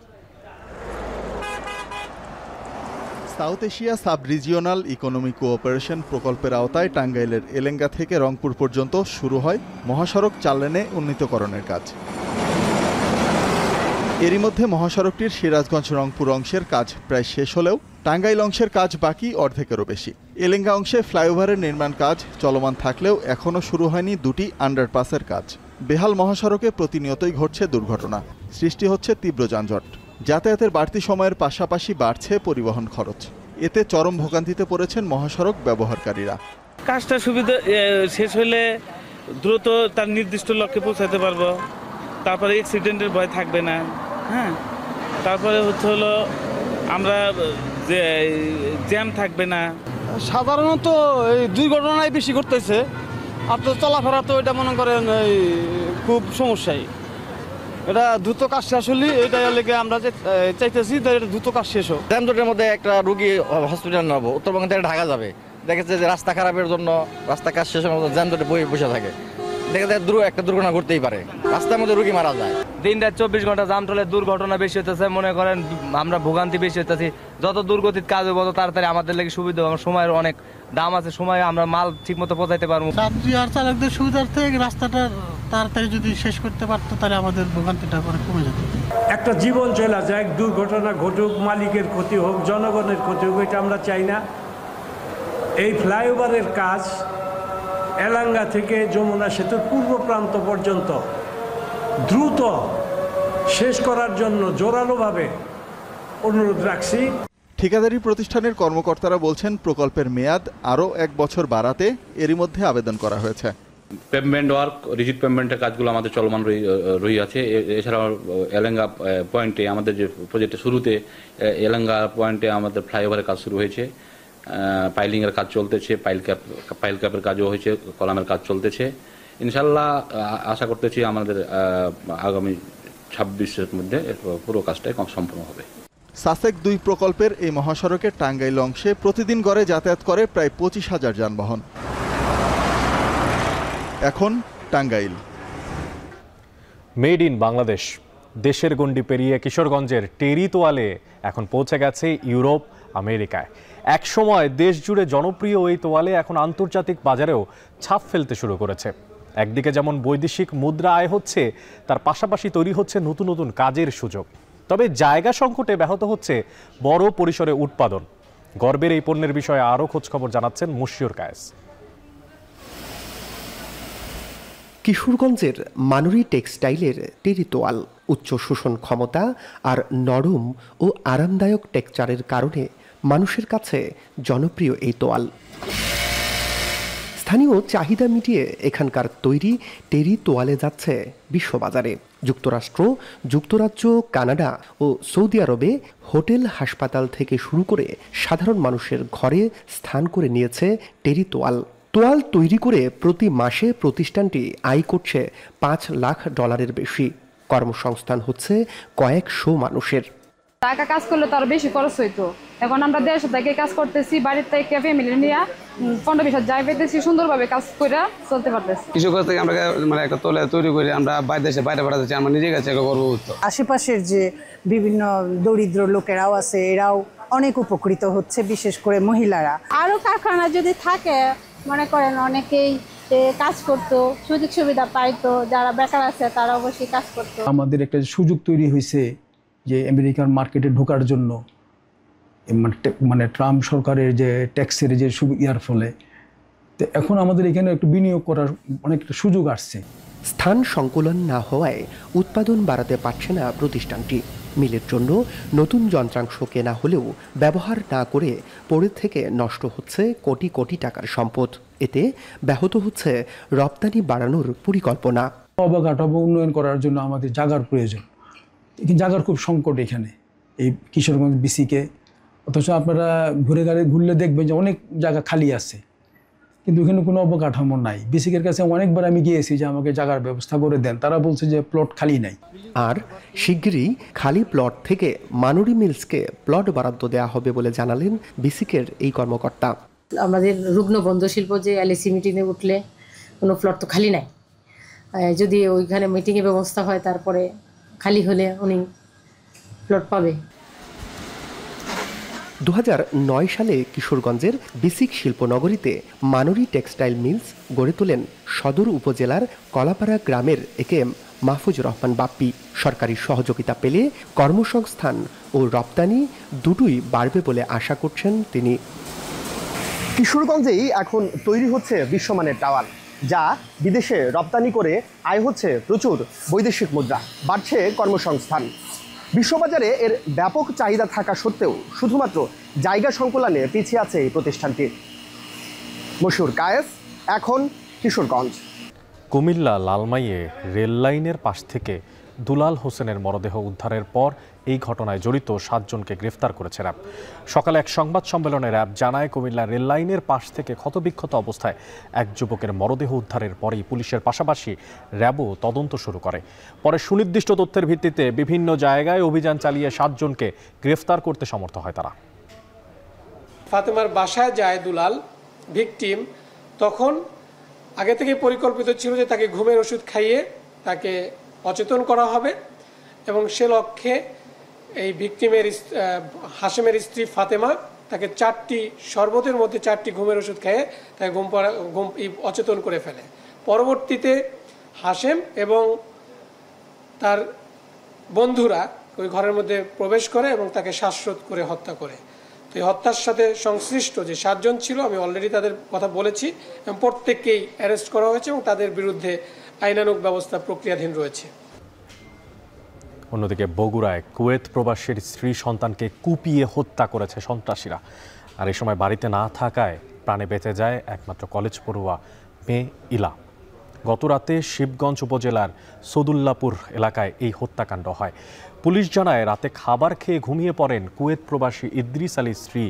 South Asia sub regional economic cooperation প্রকল্পের আওতায় টাঙ্গাইলের এলেঙ্গা থেকে রংপুর পর্যন্ত শুরু হয় মহাসড়ক 4 লেনে উন্নীতকরণের কাজ। এরই মধ্যে মহাসড়কটির সিরাজগঞ্জ রংপুর অংশের কাজ প্রায় শেষ হলেও টাঙ্গাইল অংশের কাজ বাকি অর্ধেকেরও বেশি। এলেঙ্গা অংশে ফ্লাইওভারের নির্মাণ কাজ চলমান থাকলেও এখনও শুরু হয়নি 2টি আন্ডারপাসের কাজ। বেহাল মহাসড়কে প্রতিনিয়তই ঘটছে দুর্ঘটনা, সৃষ্টি হচ্ছে তীব্র যানজট। যাতায়াতের বাড়তি সময়ের পাশাপাশি বাড়ছে পরিবহন খরচ। এতে চরম ভোগান্তিতে পড়েছেন মহাসড়ক ব্যবহারকারীরা। কাজটা সুবিধা শেষ হলে দ্রুত তার নির্দিষ্ট লক্ষ্যে পৌঁছাতে পারবো, তারপরে অ্যাক্সিডেন্টের ভয় থাকবে না। হ্যাঁ, তারপরে হলো আমরা যে জ্যাম থাকবে না। সাধারণত এই দুর্ঘটনাই বেশি ঘটতেছে, আর তো চলাফেরা তো এটা মনে করেন খুব সমস্যাই। এটা দ্রুত কাজ শেষ হলে এটা লেগে আমরা যে চাইতেছি এটা দ্রুত কাজ শেষ হোক। যানজটের মধ্যে একটা রুগী হসপিটাল নেবো, উত্তরবঙ্গ থেকে ঢাকা যাবে, দেখেছে যে রাস্তা খারাপের জন্য রাস্তা কাজ শেষের মধ্যে যানজটে বসে থাকে, দেখা যায় একটা দুর্ঘটনা ঘটতেই পারে, রাস্তার মধ্যে রুগী মারা যায়। দিন রাত 24 ঘন্টা জাম চলে, দুর্ঘটনা বেশি হতেছে। মনে করেন আমরা ভোগান্তি বেশি হতেছি। যত দুর্গতির কাজ হবে তত তাড়াতাড়ি আমাদের লাগে সুবিধা হবে। সময়ের অনেক দাম আছে, সময় আমরা মাল ঠিক মতো পৌঁছাইতে পারবো। যাত্রী আর চালকদের সুবিধার্থে রাস্তাটা তাড়াতাড়ি যদি শেষ করতে পারতো তাহলে আমাদের ভোগান্তিটা করে কমে যেত। একটা জীবন চলে যায়, দুর্ঘটনা ঘটুক, মালিকের ক্ষতি হোক, জনগণের ক্ষতি হোক, এটা আমরা চাই না। এই ফ্লাইওভারের কাজ এলাঙ্গা থেকে যমুনা সেতুর পূর্ব প্রান্ত পর্যন্ত দ্রুত শেষ করার জন্য জোরালোভাবে অনুরোধ রাখছি। ঠিকাদারি প্রতিষ্ঠানের কর্মকর্তারা বলছেন প্রকল্পের মেয়াদ আরও 1 বছর বাড়াতে এরই মধ্যে আবেদন করা হয়েছে। পেমেন্ট ওয়ার্ক, রিজিট পেমেন্টের কাজগুলো আমাদের চলমান রই আছে। এছাড়াও এলেঙ্গা পয়েন্টে আমাদের যে প্রজেক্টের শুরুতে এলেঙ্গা পয়েন্টে আমাদের ফ্লাইওভারের কাজ শুরু হয়েছে। পাইলিংয়ের কাজ চলতেছে, পাইল ক্যাপের কাজও হয়েছে, কলামের কাজ চলতেছে। ইনশাল্লাহ আশা করতেছি আমাদের আগামী 26-এর মধ্যে পুরো কাজটাই সম্পূর্ণ হবে। সাসেক 2 প্রকল্পের এই মহাসড়কের টাঙ্গাইল অংশে প্রতিদিন গড়ে যাতায়াত করে প্রায় 25,000 যানবাহন। এখন টাঙ্গাইল মেড ইন বাংলাদেশ। দেশের গণ্ডি পেরিয়ে কিশোরগঞ্জের টেরি তোয়ালে এখন পৌঁছে গেছে ইউরোপ, আমেরিকায়। একসময় দেশ জুড়ে জনপ্রিয় এই তোয়ালে এখন আন্তর্জাতিক বাজারেও ছাপ ফেলতে শুরু করেছে। একদিকে যেমন বৈদেশিক মুদ্রা আয় হচ্ছে, তার পাশাপাশি তৈরি হচ্ছে নতুন নতুন কাজের সুযোগ। তবে জায়গা সংকটে ব্যাহত হচ্ছে বড় পরিসরে উৎপাদন। গর্বের এই পণ্যের বিষয়ে আরও খোঁজখবর জানাচ্ছেন মুশিউর কায়েস। কিশোরগঞ্জের মানুরি টেক্সটাইলের টেরি তোয়াল উচ্চ শোষণ ক্ষমতা আর নরম ও আরামদায়ক টেক্সচারের কারণে মানুষের কাছে জনপ্রিয় এই তোয়াল। স্থানীয় চাহিদা মিটিয়ে এখানকার তৈরি টেরি তোয়ালে যাচ্ছে বিশ্ববাজারে। যুক্তরাষ্ট্র, যুক্তরাজ্য, কানাডা ও সৌদি আরবে হোটেল, হাসপাতাল থেকে শুরু করে সাধারণ মানুষের ঘরে স্থান করে নিয়েছে টেরি তোয়াল। তোয়াল তৈরি করে প্রতি মাসে প্রতিষ্ঠানটি আয় করছে $5 লাখ বেশি। কর্মসংস্থান হচ্ছে কয়েকশো মানুষের। টাকা কাজ করলে তো আরো বেশি খরচ হইতো। এখন আমরা দেশ থেকে কাজ করতেছি, বাড়ির থেকে ফ্যামিলি নিয়ে 15-20 যাই পেতেছি, সুন্দরভাবে কাজ করে চলতে পারতেছি। কৃষক থেকে আমরা মানে একটা তোলা তৈরি করে আমরা দেশে বাইরে পাঠাচ্ছি, আমার নিজের কাছে গর্ব হতো। আশেপাশের যে বিভিন্ন দরিদ্র লোকেরাও আছে, এরাও অনেক উপকৃত হচ্ছে, বিশেষ করে মহিলারা। আরো কারখানা যদি থাকে, মনে করেন অনেকেই কাজ করতো, সুযোগ সুবিধা পাইতো, যারা বেকার আছে তারা অবশ্যই কাজ করতো। আমাদের একটা সুযোগ তৈরি হয়েছে যে আমেরিকার মার্কেটে ঢোকার জন্য, মানে ট্রাম্প সরকারের যে ট্যাক্সের যে ইয়ার ফলে তো এখন আমাদের এখানে একটু বিনিয়োগ করার অনেকটা সুযোগ আসছে। স্থান সংকুলন না হওয়ায় উৎপাদন বাড়াতে পারছে না প্রতিষ্ঠানটি। মিলের জন্য নতুন যন্ত্রাংশ কেনা হলেও ব্যবহার না করে পড়ে থেকে নষ্ট হচ্ছে কোটি কোটি টাকার সম্পদ। এতে ব্যাহত হচ্ছে রপ্তানি বাড়ানোর পরিকল্পনা। অবকাঠামো উন্নয়ন করার জন্য আমাদের জায়গার প্রয়োজন, জায়গার খুব সংকট এখানে এই কিশোরগঞ্জ বিসিকে। অথচ আপনারা ঘুরলে দেখবেন যে অনেক জায়গা খালি আছে, কিন্তু এখানে কোনো অবকাঠামো নাই। বিসিকের কাছে অনেকবার আমি গিয়েছি যে আমাকে জায়গার ব্যবস্থা করে দেন, তারা বলছে যে প্লট খালি নাই। আর শিগগিরই খালি প্লট থেকে মানুরি মিলসকে প্লট বরাদ্দ দেওয়া হবে বলে জানালেন বিসিকের এই কর্মকর্তা। আমাদের রুগ্ন বন্ধ শিল্প যে এলএসি মিটিংয়ে উঠলে কোনো প্লট তো খালি নাই, যদি ওইখানে মিটিংয়ের ব্যবস্থা হয় তারপরে খালি হলে উনি প্লট পাবে। 2009 সালে কিশোরগঞ্জের বিসিক শিল্পনগরীতে মানুরি টেক্সটাইল মিলস গড়ে তোলেন সদর উপজেলার কলাপাড়া গ্রামের একেএম মাহফুজুর রহমান বাপ্পি। সরকারি সহযোগিতা পেলে কর্মসংস্থান ও রপ্তানি দুটোই বাড়বে বলে আশা করছেন তিনি। কিশোরগঞ্জেই এখন তৈরি হচ্ছে বিশ্বমানের টাওয়াল, যা বিদেশে রপ্তানি করে আয় হচ্ছে প্রচুর বৈদেশিক মুদ্রা, বাড়ছে কর্মসংস্থান। বিশ্ববাজারে এর ব্যাপক চাহিদা থাকা সত্ত্বেও শুধুমাত্র জায়গা সংকুলানে পিছিয়ে আছে এই প্রতিষ্ঠানটি। মশিউর কায়েস, এখন কিশোরগঞ্জ। কুমিল্লা লালমাইয়ে রেল লাইনের পাশ থেকে দুলাল হোসেনের মরদেহ উদ্ধারের পর এই ঘটনায় জড়িত 7 জনকে গ্রেফতার করেছে র্যাব। সকালে এক সংবাদ সম্মেলনে র্যাব জানায়, কুমিল্লা রেল লাইনের পাশ থেকে ক্ষতবিক্ষত অবস্থায় এক যুবকের মরদেহ উদ্ধারের পরেই পুলিশের পাশাপাশি র্যাবও তদন্ত শুরু করে। পরে সুনির্দিষ্ট তথ্যের ভিত্তিতে বিভিন্ন জায়গায় অভিযান চালিয়ে 7 জনকে গ্রেফতার করতে সমর্থ হয় তারা। ফাতেমার বাসায় যায় দুলাল ভিকটিম, তখন আগে থেকে পরিকল্পিত ছিল যে তাকে ঘুমের ওষুধ খাইয়ে তাকে অচেতন করা হবে এবং সে লক্ষ্যে এই ভিকটিমের হাশেমের স্ত্রী ফাতেমা তাকে 4টি শরবতের মধ্যে 4টি ঘুমের ওষুধ খাইয়ে তাকে অচেতন করে ফেলে। পরবর্তীতে হাশেম এবং তার বন্ধুরা ওই ঘরের মধ্যে প্রবেশ করে এবং তাকে শ্বাসরোধ করে হত্যা করে। তো এই হত্যার সাথে সংশ্লিষ্ট যে 7 জন ছিল, আমি অলরেডি তাদের কথা বলেছি এবং প্রত্যেককেই অ্যারেস্ট করা হয়েছে এবং তাদের বিরুদ্ধে আইনানুগ ব্যবস্থা প্রক্রিয়াধীন রয়েছে। অন্যদিকে বগুড়ায় কুয়েত প্রবাসীর স্ত্রী সন্তানকে কুপিয়ে হত্যা করেছে সন্ত্রাসীরা। আর এই সময় বাড়িতে না থাকায় প্রাণে বেঁচে যায় একমাত্র কলেজ পড়ুয়া মেয়ে ইলা। গতরাতে শিবগঞ্জ উপজেলার সদুল্লাপুর এলাকায় এই হত্যাকাণ্ড হয়। পুলিশ জানায় রাতে খাবার খেয়ে ঘুমিয়ে পড়েন কুয়েত প্রবাসী ইদ্রিস আলীর স্ত্রী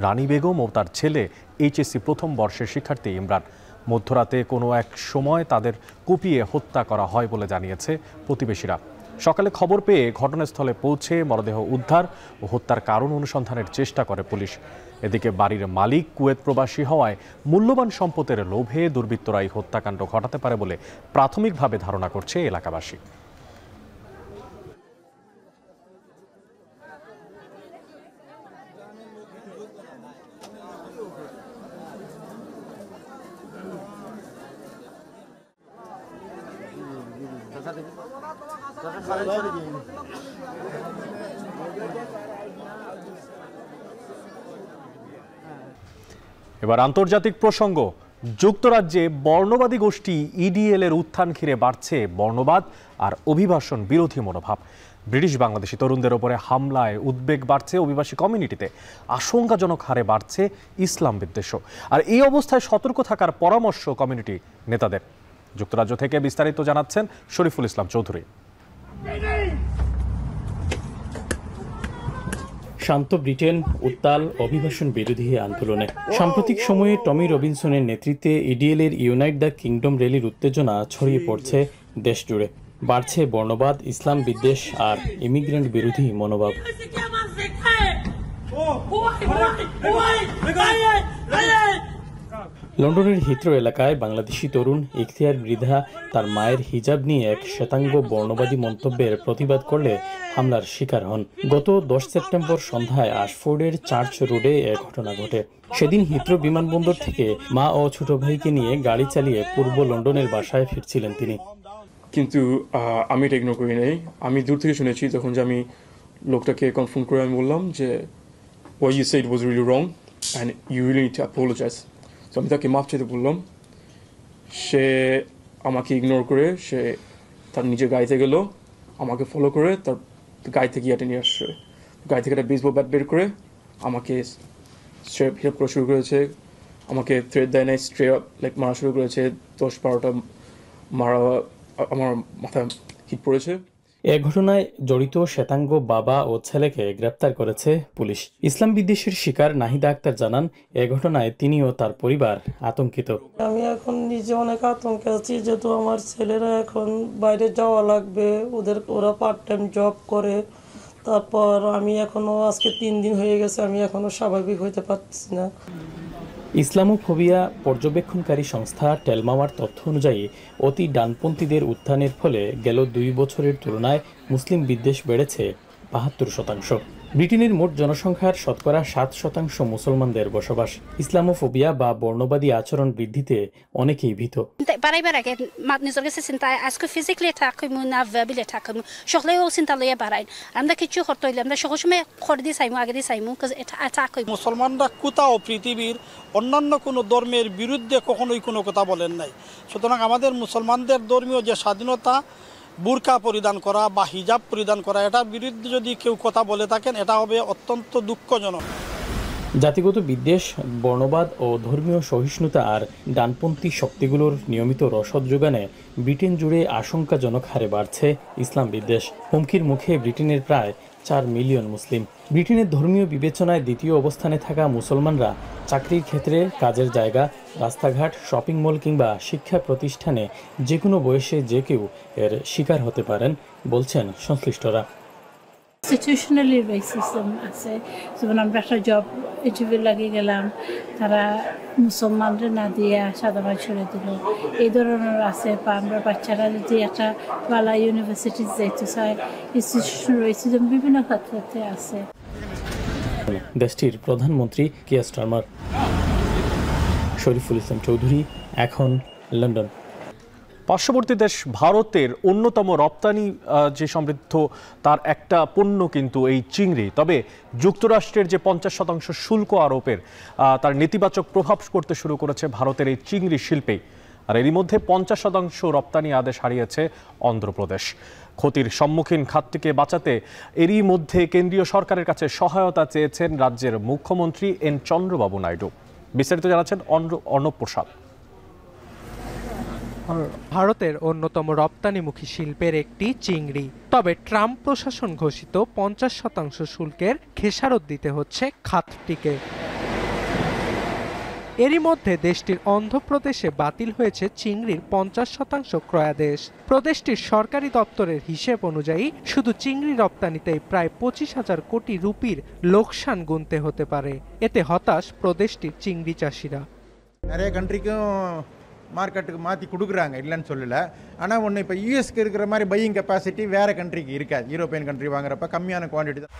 রানী বেগম ও তার ছেলে এইচএসসি প্রথম বর্ষের শিক্ষার্থী ইমরান। মধ্যরাতে কোনো এক সময় তাদের কুপিয়ে হত্যা করা হয় বলে জানিয়েছে প্রতিবেশীরা। সকালে খবর পেয়ে ঘটনাস্থলে পৌঁছে মরদেহ উদ্ধার ও হত্যার কারণ অনুসন্ধানের চেষ্টা করে পুলিশ। এদিকে বাড়ির মালিক কুয়েত প্রবাসী হওয়ায় মূল্যবান সম্পদের লোভে দুর্বৃত্তরা এই হত্যাকাণ্ড ঘটাতে পারে বলে প্রাথমিকভাবে ধারণা করছে এলাকাবাসী। এবার আন্তর্জাতিক প্রসঙ্গ। যুক্তরাজ্যে বর্ণবাদী গোষ্ঠী ইডিএল এর উত্থান ঘিরে বাড়ছে বর্ণবাদ আর অভিবাসন বিরোধী মনোভাব। ব্রিটিশ বাংলাদেশি তরুণদের ওপরে হামলায় উদ্বেগ বাড়ছে অভিবাসী কমিউনিটিতে। আশঙ্কাজনক হারে বাড়ছে ইসলাম বিদ্বেষ। আর এই অবস্থায় সতর্ক থাকার পরামর্শ কমিউনিটি নেতাদের। যুক্তরাজ্য থেকে বিস্তারিত জানাচ্ছেন শরীফুল ইসলাম চৌধুরী। শান্ত ব্রিটেন উত্তাল অভিবাসন বিরোধী আন্দোলনে। সাম্প্রতিক সময়ে টমি রবিনসনের নেতৃত্বে ইডিএল এর ইউনাইট দ্য কিংডম র্যালির উত্তেজনা ছড়িয়ে পড়ছে দেশ জুড়ে। বাড়ছে বর্ণবাদ, ইসলাম বিদ্বেষ আর ইমিগ্রেন্ট বিরোধী মনোভাব। লন্ডনের হিথ্রো এলাকায় বাংলাদেশি তরুণ ইখতিয়ার মৃধা তার মায়ের হিজাব নিয়ে এক শ্বেতাঙ্গ বর্ণবাদী মন্তব্যের প্রতিবাদ করলে হামলার শিকার হন। গত 10 সেপ্টেম্বর সন্ধ্যায় আশফোর্ডের চার্চ রোডে এ ঘটনা ঘটে। সেদিন হিথ্রো বিমানবন্দর থেকে মা ও ছোট ভাইকে নিয়ে গাড়ি চালিয়ে পূর্ব লন্ডনের বাসায় ফিরছিলেন তিনি। কিন্তু আমি এটা ইগনোর করি নাই। আমি দূর থেকে শুনেছি, তখন যে আমি লোকটাকে কনফার্ম করে আমি বললাম যে what you said was really wrong and you really need to apologize. তো আমি তাকে মাফ চাইতে বললাম। সে আমাকে ইগনোর করে সে তার নিজের গাড়িতে গেল, আমাকে ফলো করে তার গাড়ি থেকে ইয়াতে নিয়ে আসছে। গাড়ি থেকে একটা বেসবল ব্যাট বের করে আমাকে স্ট্রেপ হিট করা শুরু করেছে। আমাকে থ্রেড দেয় নাই, স্ট্রেপ লাইক মারা শুরু করেছে। 10-12টা মারা আমার মাথায় হিট পড়েছে। এ ঘটনায় জড়িত শ্বেতাঙ্গ বাবা ও ছেলেকে গ্রেপ্তার করেছে পুলিশ। ইসলাম বিদ্বেষের শিকার নাহিদা আক্তার জানান, এ ঘটনায় তিনি ও তার পরিবার আতঙ্কিত। আমি এখন নিজে অনেক আতঙ্কে আছি, যেহেতু আমার ছেলেরা এখন বাইরে যাওয়া লাগবে, ওরা পার্ট টাইম জব করে। তারপর আমি এখনো আজকে 3 দিন হয়ে গেছে, আমি এখনো স্বাভাবিক হইতে পারছি না। ইসলামোফোবিয়া পর্যবেক্ষণকারী সংস্থা টেলমামার তথ্য অনুযায়ী অতি ডানপন্থীদের উত্থানের ফলে গেল 2 বছরের তুলনায় মুসলিম বিদ্বেষ বেড়েছে 72%। ব্রিটেনের মোট জনসংখ্যার শতকরা 7% মুসলমানদের বসবাস। ইসলামোফোবিয়া বা বর্ণবাদী আচরণ বৃদ্ধিতে অনেকেই ভীত। মুসলমানরা কোথাও পৃথিবীর অন্যান্য কোনো ধর্মের বিরুদ্ধে কখনোই কোনো কথা বলেন নাই। সুতরাং আমাদের মুসলমানদের ধর্মীয় যে স্বাধীনতা, বুরকা পরিধান করা বা হিজাব পরিধান করা, এটার বিরুদ্ধে যদি কেউ কথা বলে থাকেন এটা হবে অত্যন্ত দুঃখজনক। জাতিগত বিদ্বেষ, বর্ণবাদ ও ধর্মীয় সহিষ্ণুতা আর ডানপন্থী শক্তিগুলোর নিয়মিত রসদ যোগানে ব্রিটেন জুড়ে আশঙ্কাজনক হারে বাড়ছে ইসলাম বিদ্বেষ। হুমকির মুখে ব্রিটেনের প্রায় 4 মিলিয়ন মুসলিম। ব্রিটেনের ধর্মীয় বিবেচনায় দ্বিতীয় অবস্থানে থাকা মুসলমানরা চাকরির ক্ষেত্রে, কাজের জায়গা, রাস্তাঘাট, শপিং মল কিংবা শিক্ষা প্রতিষ্ঠানে যে কোনো বয়সে যে কেউ এর শিকার হতে পারেন বলছেন সংশ্লিষ্টরা। ইনস্টিটিউশনালি রেসিজম আছে। যেমন আমরা একটা জব ইন্টারভিউ লাগিয়ে গেলাম, তারা মুসলমানরা না দিয়ে সাদা ভাই ছড়ে দিল, এই ধরনের আছে। বা আমরা বাচ্চারা যদি একটা বালা ইউনিভার্সিটি যেতে চায়, ইনস্টিটিউশনাল রেসিজম বিভিন্ন ক্ষেত্রে আছে। দেশটির প্রধানমন্ত্রী কিয়ার স্টারমার। শরীফুল ইসলাম চৌধুরী, এখন লন্ডন। পার্শ্ববর্তী দেশ ভারতের অন্যতম রপ্তানি যে সমৃদ্ধ তার একটা পণ্য কিন্তু এই চিংড়ি। তবে যুক্তরাষ্ট্রের যে 50% শুল্ক আরোপের তার নেতিবাচক প্রভাব পড়তে শুরু করেছে ভারতের এই চিংড়ি শিল্পেই। আর এরই মধ্যে 50% রপ্তানি আদেশ হারিয়েছে অন্ধ্রপ্রদেশ। ক্ষতির সম্মুখীন খাতটিকে বাঁচাতে এরই মধ্যে কেন্দ্রীয় সরকারের কাছে সহায়তা চেয়েছেন রাজ্যের মুখ্যমন্ত্রী এন চন্দ্রবাবু নাইডু। বিস্তারিত জানাচ্ছেন অর্ণব প্রসাদ। ভারতের অন্যতম রপ্তানিমুখী শিল্পের একটি চিংড়ি। তবে ট্রাম্প প্রশাসন ঘোষিত 50% শুল্কের খেসারত দিতে হচ্ছে খাতটিকে। এরই মধ্যে দেশটির অন্ধ্রপ্রদেশে বাতিল হয়েছে চিংড়ির 50% ক্রয়াদেশ। প্রদেশটির সরকারি দপ্তরের হিসেব অনুযায়ী শুধু চিংড়ি রপ্তানিতেই প্রায় 25,000 কোটি রুপির লোকসান গুনতে হতে পারে। এতে হতাশ প্রদেশটির চিংড়ি চাষিরা। நிறைய கண்ட்ரிக்கும் மார்க்கெட்டுக்கு மாற்றி கொடுக்குறாங்க, இல்லைன்னு சொல்லலை. ஆனால் ஒன்று இப்போ யூஎஸ்க்கு இருக்கிற மாதிரி பையிங் கெப்பாசிட்டி வேறு கண்ட்ரிக்கு இருக்காது. யூரோப்பியன் கண்ட்ரி வாங்குறப்ப கம்மியான குவான்டிட்டி தான்।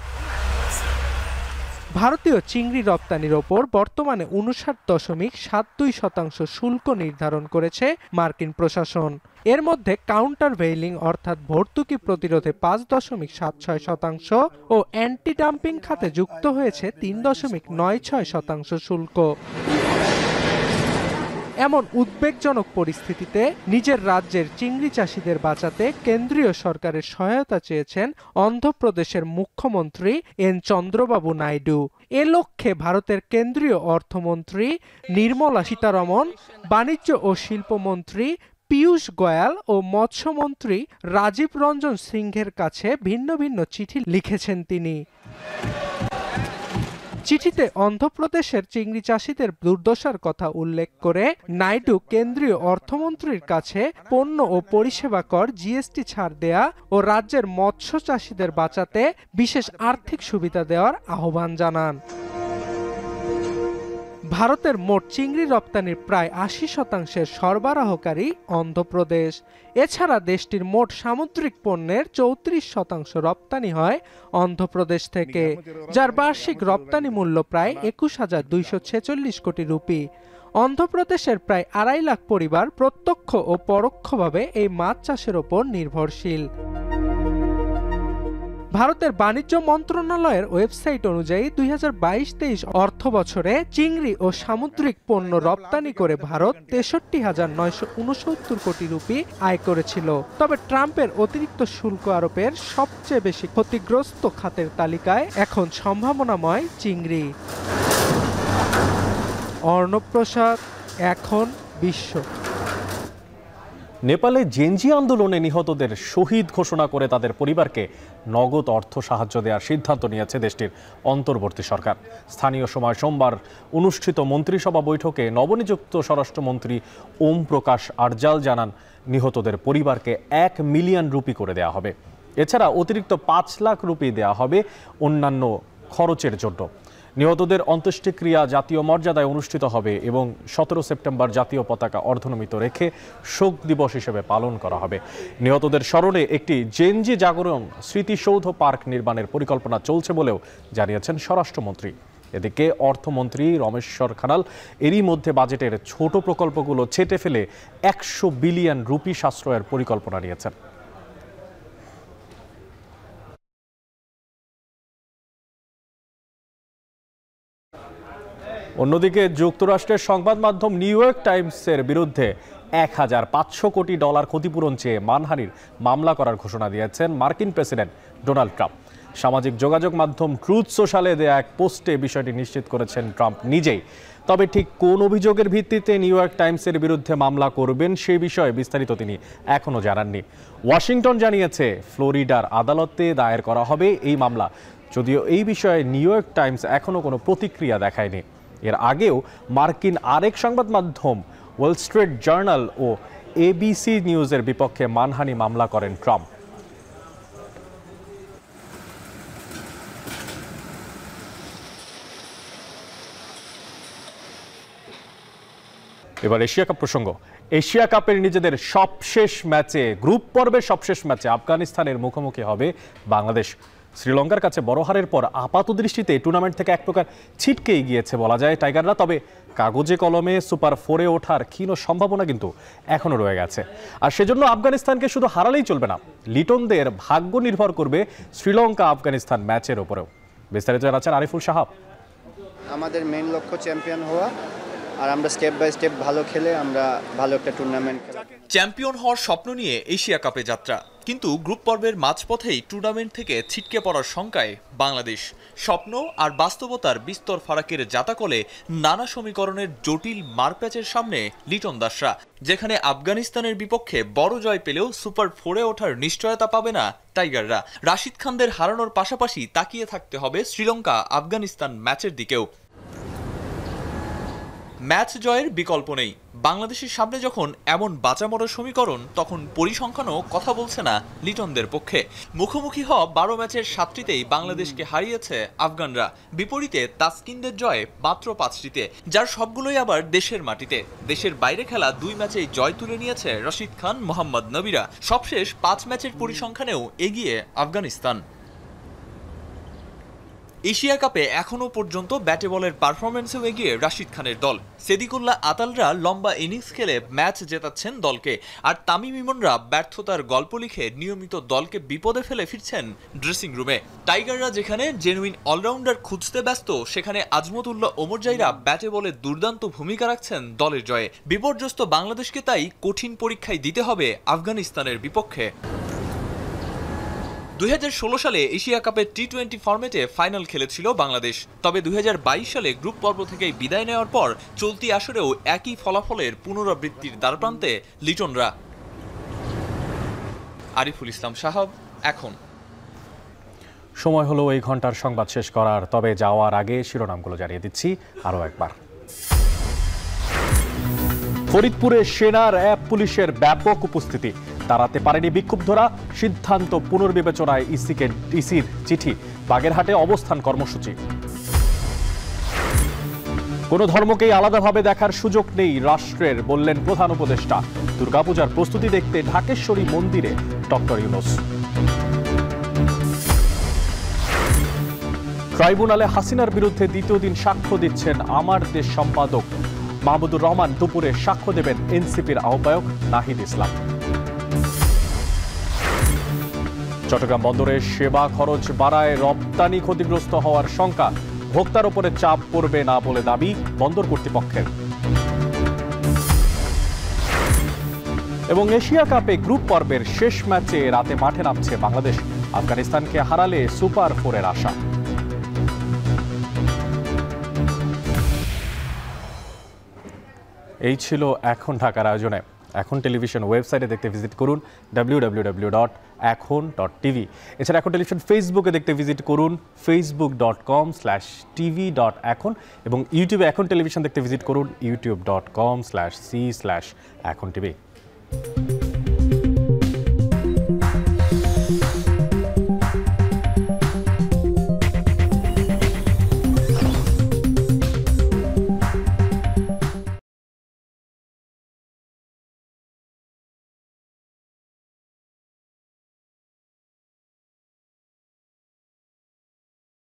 ভারতীয় চিংড়ি রপ্তানির ওপর বর্তমানে 59.72% শুল্ক নির্ধারণ করেছে মার্কিন প্রশাসন। এর মধ্যে কাউন্টার ভেইলিং অর্থাৎ ভর্তুকি প্রতিরোধে 5.76% ও অ্যান্টি ডাম্পিং খাতে যুক্ত হয়েছে 3.96% শুল্ক। এমন উদ্বেগজনক পরিস্থিতিতে নিজের রাজ্যের চিংড়ি চাষিদের বাঁচাতে কেন্দ্রীয় সরকারের সহায়তা চেয়েছেন অন্ধ্রপ্রদেশের মুখ্যমন্ত্রী এন চন্দ্রবাবু নাইডু। এ লক্ষ্যে ভারতের কেন্দ্রীয় অর্থমন্ত্রী নির্মলা সীতারমণ, বাণিজ্য ও শিল্পমন্ত্রী পীযূষ গোয়াল ও মৎস্যমন্ত্রী রাজীব রঞ্জন সিংহের কাছে ভিন্ন ভিন্ন চিঠি লিখেছেন তিনি। চিঠিতে অন্ধ্রপ্রদেশের চিংড়ি চাষিদের দুর্দশার কথা উল্লেখ করে নাইডু কেন্দ্রীয় অর্থমন্ত্রীর কাছে পণ্য ও পরিষেবা কর জিএসটি ছাড় দেয়া ও রাজ্যের মৎস্য চাষিদের বাঁচাতে বিশেষ আর্থিক সুবিধা দেওয়ার আহ্বান জানান। ভারতের মোট চিংড়ি রপ্তানির প্রায় 80% সরবরাহকারী অন্ধ্রপ্রদেশ। এছাড়া দেশটির মোট সামুদ্রিক পণ্যের 34% রপ্তানি হয় অন্ধ্রপ্রদেশ থেকে, যার বার্ষিক রপ্তানি মূল্য প্রায় 21,246 কোটি রুপি। অন্ধ্রপ্রদেশের প্রায় 2.5 লাখ পরিবার প্রত্যক্ষ ও পরোক্ষভাবে এই মাছ চাষের ওপর নির্ভরশীল। ভারতের বাণিজ্য মন্ত্রণালয়ের ওয়েবসাইট অনুযায়ী 2022-23 অর্থ বছরে চিংড়ি ও সামুদ্রিক পণ্য রপ্তানি করে ভারত 63,969 কোটি রুপি আয় করেছিল। তবে ট্রাম্পের অতিরিক্ত শুল্ক আরোপের সবচেয়ে বেশি ক্ষতিগ্রস্ত খাতের তালিকায় এখন সম্ভাবনাময় চিংড়ি। অর্ণব প্রসাদ, এখন বিশ্ব। নেপালে জেনজি আন্দোলনে নিহতদের শহীদ ঘোষণা করে তাদের পরিবারকে নগদ অর্থ সাহায্য দেওয়ার সিদ্ধান্ত নিয়েছে দেশটির অন্তর্বর্তী সরকার। স্থানীয় সময় সোমবার অনুষ্ঠিত মন্ত্রিসভা বৈঠকে নবনিযুক্ত স্বরাষ্ট্রমন্ত্রী ওম প্রকাশ আরজাল জানান, নিহতদের পরিবারকে 1 মিলিয়ন রুপি করে দেওয়া হবে। এছাড়া অতিরিক্ত 5 লাখ রুপি দেওয়া হবে অন্যান্য খরচের জন্য। নিহতদের অন্ত্যেষ্টিক্রিয়া জাতীয় মর্যাদায় অনুষ্ঠিত হবে এবং 17 সেপ্টেম্বর জাতীয় পতাকা অর্ধনমিত রেখে শোক দিবস হিসেবে পালন করা হবে। নিহতদের স্মরণে একটি জেনজি জাগরণ স্মৃতিসৌধ পার্ক নির্মাণের পরিকল্পনা চলছে বলেও জানিয়েছেন স্বরাষ্ট্রমন্ত্রী। এদিকে অর্থমন্ত্রী রমেশ্বর খানাল এরই মধ্যে বাজেটের ছোট প্রকল্পগুলো ছেটে ফেলে 100 বিলিয়ন রুপি সাশ্রয়ের পরিকল্পনা নিয়েছেন। অন্যদিকে যুক্তরাষ্ট্রের সংবাদ মাধ্যম নিউ ইয়র্ক টাইমসের বিরুদ্ধে $1,500 কোটি ক্ষতিপূরণ চেয়ে মানহানির মামলা করার ঘোষণা দিয়েছেন মার্কিন প্রেসিডেন্ট ডোনাল্ড ট্রাম্প। সামাজিক যোগাযোগ মাধ্যম ট্রুথ সোশ্যালে দেয়া এক পোস্টে বিষয়টি নিশ্চিত করেছেন ট্রাম্প নিজেই। তবে ঠিক কোন অভিযোগের ভিত্তিতে নিউ ইয়র্ক টাইমসের বিরুদ্ধে মামলা করবেন সেই বিষয়ে বিস্তারিত তিনি এখনও জানাননি। ওয়াশিংটন জানিয়েছে ফ্লোরিডার আদালতে দায়ের করা হবে এই মামলা, যদিও এই বিষয়ে নিউ ইয়র্ক টাইমস এখনও কোনো প্রতিক্রিয়া দেখায়নি। এর আগেও মার্কিন আরেক সংবাদ মাধ্যম ওয়াল স্ট্রিট জার্নাল ও এবিসি নিউজের বিপক্ষে মানহানি মামলা করেন ট্রাম্প। এবার এশিয়া কাপ প্রসঙ্গ। এশিয়া কাপের নিজেদের সবশেষ ম্যাচে, গ্রুপ পর্বের সবশেষ ম্যাচে আফগানিস্তানের মুখোমুখি হবে বাংলাদেশ। শ্রীলঙ্কার কাছে বড় হারের পর আপাত দৃষ্টিতে টুর্নামেন্ট থেকে এক প্রকার ছিটকেই গিয়েছে বলা যায় টাইগাররা। তবে কাগজে কলমে সুপার 4-এ ওঠার ক্ষীণ সম্ভাবনা কিন্তু এখনও রয়ে গেছে। আর সেজন্য আফগানিস্তানকে শুধু হারালেই চলবে না, লিটনদের ভাগ্য নির্ভর করবে শ্রীলঙ্কা আফগানিস্তান ম্যাচের ওপরেও। বিস্তারিত জানাচ্ছেন আরিফুল সাহাব। আমাদের মেইন লক্ষ্য চ্যাম্পিয়ন হওয়া, আর আমরা স্টেপ বাই স্টেপ ভালো খেলে আমরা ভালো একটা টুর্নামেন্ট খেলা। চ্যাম্পিয়ন হওয়ার স্বপ্ন নিয়ে এশিয়া কাপে যাত্রা, কিন্তু গ্রুপ পর্বের মাঝপথেই টুর্নামেন্ট থেকে ছিটকে পড়ার শঙ্কায় বাংলাদেশ। স্বপ্ন আর বাস্তবতার বিস্তর ফারাকের জাতাকলে নানা সমীকরণের জটিল মারপ্যাচের সামনে লিটন দাসরা, যেখানে আফগানিস্তানের বিপক্ষে বড় জয় পেলেও সুপার 4-এ ওঠার নিশ্চয়তা পাবে না টাইগাররা। রাশিদ খানদের হারানোর পাশাপাশি তাকিয়ে থাকতে হবে শ্রীলঙ্কা আফগানিস্তান ম্যাচের দিকেও। ম্যাচ জয়ের বিকল্প নেই। বাংলাদেশের সামনে যখন এমন বাঁচামরা সমীকরণ, তখন পরিসংখ্যানও কথা বলছে না লিটনদের পক্ষে। মুখোমুখি হওয়া 12 ম্যাচের 7টিতেই বাংলাদেশকে হারিয়েছে আফগানরা, বিপরীতে তাসকিনদের জয়ে মাত্র 5টিতে, যার সবগুলোই আবার দেশের মাটিতে। দেশের বাইরে খেলা 2 ম্যাচেই জয় তুলে নিয়েছে রশিদ খান, মোহাম্মদ নবীরা। সবশেষ 5 ম্যাচের পরিসংখ্যানেও এগিয়ে আফগানিস্তান। এশিয়া কাপে এখনো পর্যন্ত ব্যাটে বলের পারফরম্যান্সেও এগিয়ে রাশিদ খানের দল। সেদিকুল্লাহ আতালরা লম্বা ইনিংস খেলে ম্যাচ জেতাচ্ছেন দলকে, আর তামিম ইমনরা ব্যর্থতার গল্প লিখে নিয়মিত দলকে বিপদে ফেলে ফিরছেন ড্রেসিং রুমে। টাইগাররা যেখানে জেনুইন অলরাউন্ডার খুঁজতে ব্যস্ত, সেখানে আজমতুল্লাহ ওমরজাইরা ব্যাটে বলে দুর্দান্ত ভূমিকা রাখছেন দলের জয়ে। বিপর্যস্ত বাংলাদেশকে তাই কঠিন পরীক্ষায় দিতে হবে আফগানিস্তানের বিপক্ষে। 2016 সালে এশিয়া কাপের টি-20 ফরম্যাটে ফাইনাল খেলেছিল বাংলাদেশ। তবে 2022 সালে গ্রুপ পর্ব থেকেই বিদায় নেওয়ার পর চলতি আসরেও একই ফলাফলের পুনরাবৃত্তির দ্বারপ্রান্তে লিটনরা। আরিফুল ইসলাম সাহাব, এখন। সময় হলো এই ঘন্টার সংবাদ শেষ করার, তবে যাওয়ার আগে শিরোনামগুলো জানিয়ে দিচ্ছি আরও একবার। ফরিদপুরে সেনার অ্যাপ পুলিশের ব্যাপক উপস্থিতি, তাড়াতে পারেনি বিক্ষুব্ধরা, সিদ্ধান্ত পুনর্বিবেচনায় ইসির চিঠি, বাগেরহাটে অবস্থান কর্মসূচি। কোনো ধর্মকেই আলাদাভাবে দেখার সুযোগ নেই রাষ্ট্রের, বললেন প্রধান উপদেষ্টা। দুর্গাপূজার প্রস্তুতি দেখতে ঢাকেশ্বরী মন্দিরে ডক্টর ইউনূস। ট্রাইব্যুনালে হাসিনার বিরুদ্ধে দ্বিতীয় দিন সাক্ষ্য দিচ্ছেন আমার দেশ সম্পাদক মাহমুদুর রহমান। দুপুরে সাক্ষ্য দেবেন এনসিপির আহ্বায়ক নাহিদ ইসলাম। চট্টগ্রাম বন্দরে সেবা খরচ বাড়ায় রপ্তানি ক্ষতিগ্রস্ত হওয়ার শঙ্কা, ভোক্তার উপরে চাপ পড়বে না বলে দাবি বন্দর কর্তৃপক্ষের। এবং এশিয়া কাপে গ্রুপ পর্বের শেষ ম্যাচে রাতে মাঠে নামছে বাংলাদেশ, আফগানিস্তানকে হারালে সুপার 4-এর আশা। এই ছিল এখন ঢাকার আয়োজনে। এখন টেলিভিশন ওয়েবসাইটে দেখতে ভিজিট করুন www.ekhon.tv। এছাড়া এখন টেলিভিশন ফেসবুকে দেখতে ভিজিট করুন facebook.com/tv.ekhon এবং ইউটিউবে এখন টেলিভিশন দেখতে ভিজিট করুন youtube.com/c/ekhon tv।